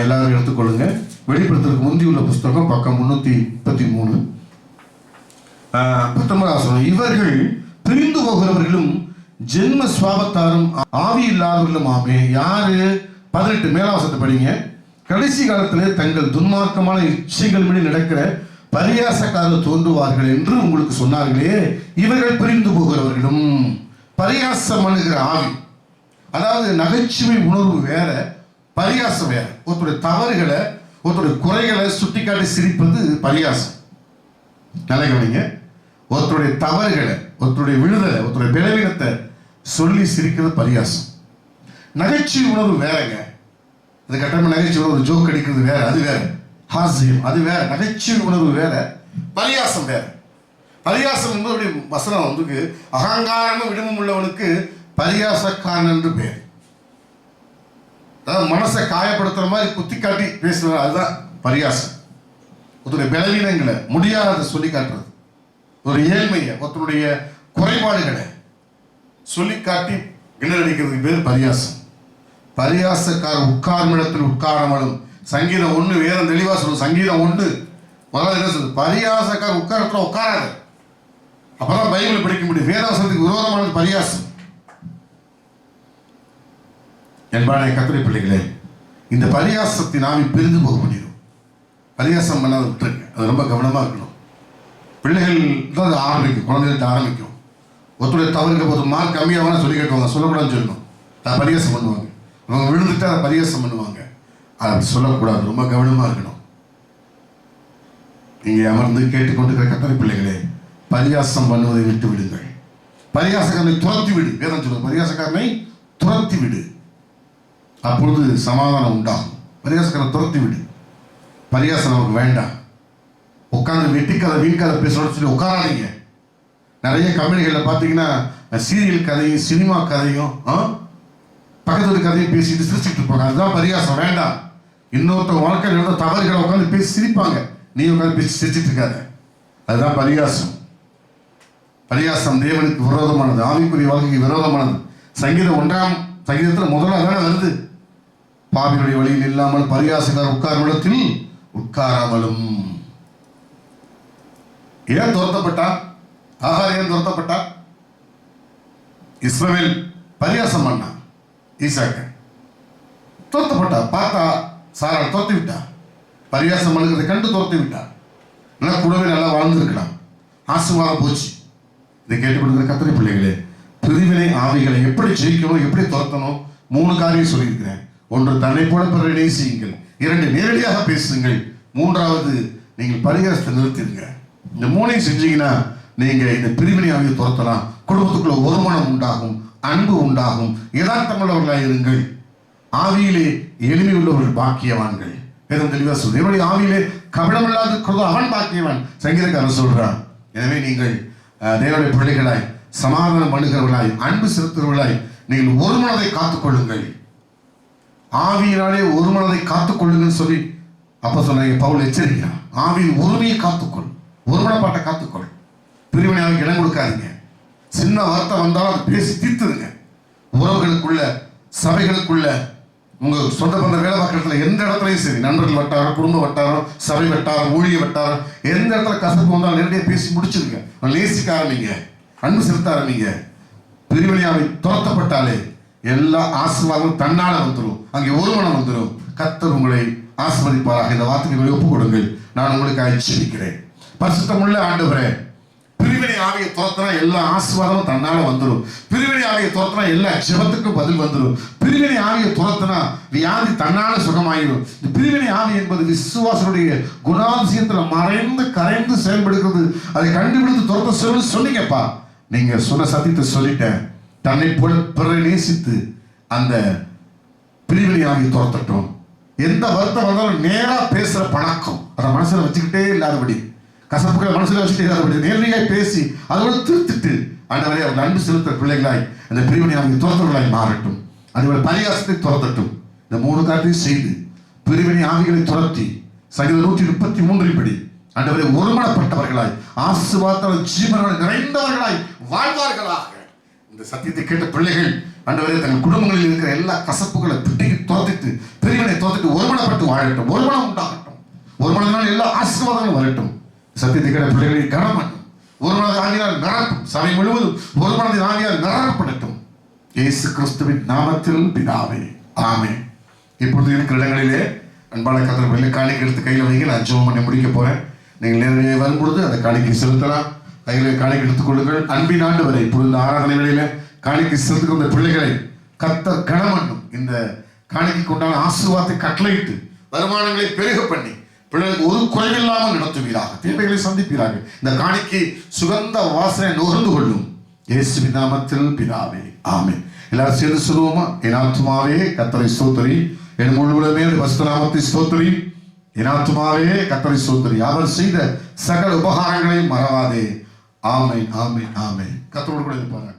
எல்லாரும் எடுத்துக்கொள்ளுங்க. வெளிப்படுத்துறதுக்கு முந்தியுள்ள புஸ்தகம் பக்கம் 333 19 இவர்கள் பிரிந்து போகிறவர்களும் ஜென்ம சுவாபத்தாரும் ஆவி இல்லாதவர்களும் ஆமே. யாரு? 18 மேலாவசத்தை படிங்க. கடைசி காலத்திலே தங்கள் துன்மார்க்கமான இச்சைகள் மீது நடக்கிற பரியாசக்காரர் தோன்றுவார்கள் என்று உங்களுக்கு சொன்னார்களே, இவர்கள் பிரிந்து போகிறவர்களும். பரியாசம் பண்ணுகிற ஆவி, அதாவது நகைச்சுவை உணர்வு வேற, பரியாசம் வேற. ஒருத்தருடைய தவறுகளை, ஒருத்தருடைய குறைகளை சுட்டிக்காட்டி சிரிப்பது பரியாசம். நல்ல கவனிங்க. ஒருத்தருடைய தவறுகளை, ஒருத்தருடைய விடுதலை, ஒருத்தருடைய பலவீனத்தை சொல்லி சிரிக்கிறது பரியாசம். நகைச்சுவை உணர்வு வேறங்க. அது கட்டணம் நகைச்சுவை உணர்வு, ஜோக் அடிக்கிறது வேற, அது வேற. ஹாஸ்யம் அது வேற, நகைச்சுவை உணர்வு வேற, பரியாசம் வேற. பரியாசம் என்பது வசனம் வந்து அகங்காரமும் விடமும் உள்ளவனுக்கு பரியாசக்காரன் என்று பேர். அதாவது மனசை காயப்படுத்துற மாதிரி குத்தி காட்டி பேசுறது, அதுதான் பரியாசம். ஒருத்தருடைய பலவீனங்களை, முடியாத சொல்லி காட்டுறது, ஒரு ஏழ்மையை, ஒருத்தருடைய குறைபாடுகளை சொல்லி காட்டி கிணறடிக்கிறதுக்கு பேர் பரியாசம். பரியாசக்காரர் உட்காரும் இடத்தில் உட்காரமலும். சங்கீதம் 1 வேதம் தெளிவா சொல்லும். சங்கீதம் 1 முதல்ல என்ன சொல்லுது? பரியாசக்காரர் உட்காரத்துல உட்காராது. அப்பதான் பைபிள் படிக்க முடியும். வேதவசனத்துக்கு விரோதமானது பரியாசம். என்பானே கர்த்தருடைய பிள்ளைகளே, இந்த பரியாசத்தின் ஆவி பிரிந்து போக முடியும். பரியாசம் பண்ணாத விட்டுருங்க, அது ரொம்ப கவனமா இருக்கணும். பிள்ளைகள் தான் அது ஆரம்பிக்கும், குழந்தைகள்ட்ட ஆரம்பிக்கும். ஒருத்தருடைய தவறுக்கு போது மார்க் கம்மியாக சொல்லி கேட்டுவாங்க, சொல்லக்கூடாதுன்னு சொல்லணும். அதை பரியாசம் பண்ணுவாங்க. அவங்க விழுந்துட்டு அதை பரியாசம் பண்ணுவாங்க. அதை சொல்லக்கூடாது, ரொம்ப கவனமா இருக்கணும். நீங்க அமர்ந்து கேட்டுக்கொண்டிருக்கிற கர்த்தருடைய பிள்ளைகளே, பரியாசம் பண்ணுவதை விட்டு விடுங்கள். பரியாசக்காரனை துரத்தி விடு. வேதம் சொல்லுது, பரியாசக்காரனை துரத்தி விடு, அப்பொழுது சமாதானம் உண்டாகும். பரியாசக்காரனை துரத்தி விடு. பரியாசம் நமக்கு வேண்டாம். உட்காந்து வெட்டிக்கதை வீண்கதை பேசணும்னு சொல்லி உட்காராதீங்க. நிறைய கம்பெனிகளில் பார்த்தீங்கன்னா சீரியல் கதையும் சினிமா கதையும் பக்கத்து கதையும் பேசிட்டு சிரிச்சுட்டு இருப்பாங்க. அதுதான் பரியாசம், வேண்டாம். இன்னொருத்த வாழ்க்கையில் இருந்த தவறுகளை உட்காந்து பேசி சிரிப்பாங்க, நீ உட்காந்து பேசி சிரிச்சிட்டு இருக்காத. அதுதான் பரியாசம். பரியாசம் தேவனுக்கு விரோதமானது, ஆவிக்குரிய வாழ்க்கைக்கு விரோதமானது. சங்கீதம் 1ஆம் சங்கீதத்தில் முதல்ல அதான வருது, பாவிகளுடைய வழியில் இல்லாமல் பரியாசக்காரர் உட்காரும் இடத்தில் உட்காராமலும். ஏன் துரத்தப்பட்டா? ஆகார் ஏன் துரத்தப்பட்டா? இஸ்ரவேல் பரியாசம் பண்ணா, ஈசாக்க துரத்தப்பட்டா. பார்த்தா சாராள் துரத்தி விட்டா, பரியாசம் பண்ணுறதை கண்டு துரத்தி விட்டா. நல்லா கூடவே நல்லா வாழ்ந்துருக்கலாம், ஆசீர்வாதம் போச்சு. இதை கேட்டுக்கொடுக்கிற கர்த்தருடைய பிள்ளைகளே, பிரிவினை ஆவிகளை எப்படி ஜெயிக்கணும், எப்படி துரத்தணும், 3 காரியம் சொல்லியிருக்கிறேன். 1, தன்னை போல பிறரை நேசியுங்கள். 2, நேரடியாக பேசுங்கள். 3வது, நீங்கள் பரிகாசத்தை நிறுத்திடுங்க. இந்த 3ஐயும் செஞ்சீங்கன்னா நீங்க இந்த பிரிவினை ஆவியை துரத்தலாம். குடும்பத்துக்குள்ள ஒருமனம் உண்டாகும், அன்பு உண்டாகும். யதார்த்தமுள்ளவர்களாக இருங்கள். ஆவியிலே எளிமை உள்ளவர்கள் பாக்கியவான்கள். வேதம் தெளிவா சொல்லுது, என்னுடைய ஆவியிலே கபடமில்லாத இருக்கிறதோ அவன் பாக்கியவான். சங்கீதக்காரன் சொல்றான். எனவே நீங்கள் தேவனுடைய பிள்ளைகளாய், சமாதானம் பண்ணுகிறவர்களாய், அன்பு செலுத்துகிறவர்களாய் நீங்கள் ஒரு மனதை காத்துக்கொள்ளுங்கள். ஆவியினாலே ஒரு மனதை காத்துக்கொள்ளுங்கன்னு சொல்லி அப்ப சொன்னாங்க, பவுல் எச்சரிக்கிறான். ஆவியின் ஒருமையை காத்துக்கொள், ஒருமனப்பாட்டை காத்துக்கொள். பிரிவினை ஆவிக்கு இடம் கொடுக்காதீங்க. சின்ன வார்த்தை வந்தாலும் அதை பேசி தீர்த்துருங்க. உறவுகளுக்குள்ள, சபைகளுக்குள்ள, உங்க சொந்த பந்த வேலை பார்க்கறதுல எந்த இடத்துலையும் சரி, நண்பர்கள் வட்டாரம், குடும்ப வட்டாரம், சபை வட்டாரம், ஊழிய வட்டாரம், எந்த இடத்துல கசப்பு வந்தாலும் நேரடியாக பேசி முடிச்சிருங்க. நேசிக்க ஆரம்பிங்க, அன்பு செலுத்த ஆரம்பிங்க. பிரிவினையாவை துரத்தப்பட்டாலே எல்லா ஆசீர்வாதமும் தன்னால வந்துடும். அங்கே ஒரு மனம் வந்துடும். கர்த்தர் உங்களை ஆசீர்வதிப்பாராக. இந்த வார்த்தைகளை ஒப்புக் கொடுங்கள். நான் உங்களுக்கு ஆட்சேபிக்கிறேன். பரிசுத்தமுள்ள ஆண்டவரே, பிரிவினை ஆவியை துரத்தினா எல்லா ஆசீர்வாதமும் தன்னால வந்துடும். பிரிவினை ஆவியை துரத்தினா எல்லா ஜெபத்துக்கும் பதில் வந்துடும். பிரிவினை ஆவியை துரத்தினா வியாதி தன்னால சுகமாயிடும். இந்த பிரிவினை ஆவி என்பது விசுவாசனுடைய குணாதிசயத்துல மறைந்து கரைந்து செயல்படுகிறது. அதை கண்டுபிடித்து துரத்த சொன்னீங்கப்பா. நீங்க சொன்ன சத்தியத்தை சொல்லிட்டேன். தன்னை போல பிறரை நேசித்து அந்த பிரிவினையாகி துரத்தட்டும். எந்த வருத்தம் வந்தாலும் நேரா பேசுற பழக்கம் அதை மனசுல வச்சுக்கிட்டே இல்லாதபடி, கசப்புகளை மனசுல வச்சுட்டே இல்லாதபடி நேரடியாய் பேசி அதோடு திருத்திட்டு ஆண்டவரே அவர் அன்பு செலுத்துற பிள்ளைகளாய் அந்த பிரிவினையாகி துரத்தவர்களாய் மாறட்டும். அதுபோல பரிகாசத்தை துரத்தட்டும். இந்த 3 காரியத்தையும் செய்து பிரிவினை ஆவிகளை துரத்தி சங்கீதம் 133 படி ஆண்டவரே ஒருமனப்பட்டவர்களாய் ஆசீர்வாதத்தால் ஜீவனால நிறைந்தவர்களாய் வாழ்வார்களாக. இந்த சத்தியத்தை கேட்ட பிள்ளைகள் ஆண்டவரே தங்கள் குடும்பங்களில் இருக்கிற எல்லா கசப்புகளை திட்டிக்கு துரத்திட்டு பிரிவினை துரத்திட்டு ஒருமனப்பட்டு வாழட்டும். ஒருமனம் உண்டாகட்டும். ஒருமனத்தினால் எல்லா ஆசீர்வாதங்களும் வரட்டும். சத்தியத்தை கேட்ட பிள்ளைகளை கனம் பண்ணும். ஒருமனது ஆகியால் நிரப்பும். சபை முழுவதும் ஒருமனதின் ஆகியால் நிரப்பப்படட்டும். இயேசு கிறிஸ்துவின் நாமத்தில் பிதாவே, ஆமென். இப்பொழுது இருக்கிற இடங்களிலே அன்பான கர்த்தர் பிள்ளைகளை காணிக்கை எடுத்து கையில் வைங்க. நான் ஜெபம் பண்ணி முடிக்க போறேன். நீங்கள் நேரடியாக வரும்பொழுது அந்த காணிக்கை செலுத்தலாம். கையில் காணிக்கை எடுத்துக் கொள்ளுங்கள். அன்பின் ஆண்டவரை இப்பொழுது இந்த ஆராதனைகளில காணிக்கை செலுத்துகிற இந்த பிள்ளைகளை கர்த்தர் கனம் பண்ணும். இந்த காணிக்கைக்கு உண்டான ஆசீர்வாதத்தை கட்டளையிட்டு வருமானங்களை பெருக பண்ணி பிள்ளைகளுக்கு ஒரு குறைவில்லாமல் நடத்துவீராக. தேவைகளை சந்திப்பீராக. இந்த காணிக்கை சுகந்த வாசனை நுகர்ந்து கொள்ளும். இயேசுவின் நாமத்தில் பிதாவே, ஆமென். எல்லாரும் சேர்ந்து சொல்லுவோமா? என் ஆத்துமாவே கர்த்தரை ஸ்தோத்திரி, என் முழு உலகமே பரிசுத்த நாமத்தை ஸ்தோத்திரி. என் ஆத்துமாவே கர்த்தரை ஸ்தோத்திரி, அவர் செய்த சகல உபகாரங்களையும் மறவாதே. ஆமென், ஆமென், ஆமென். கர்த்தரோடு கூட இருப்பாங்க.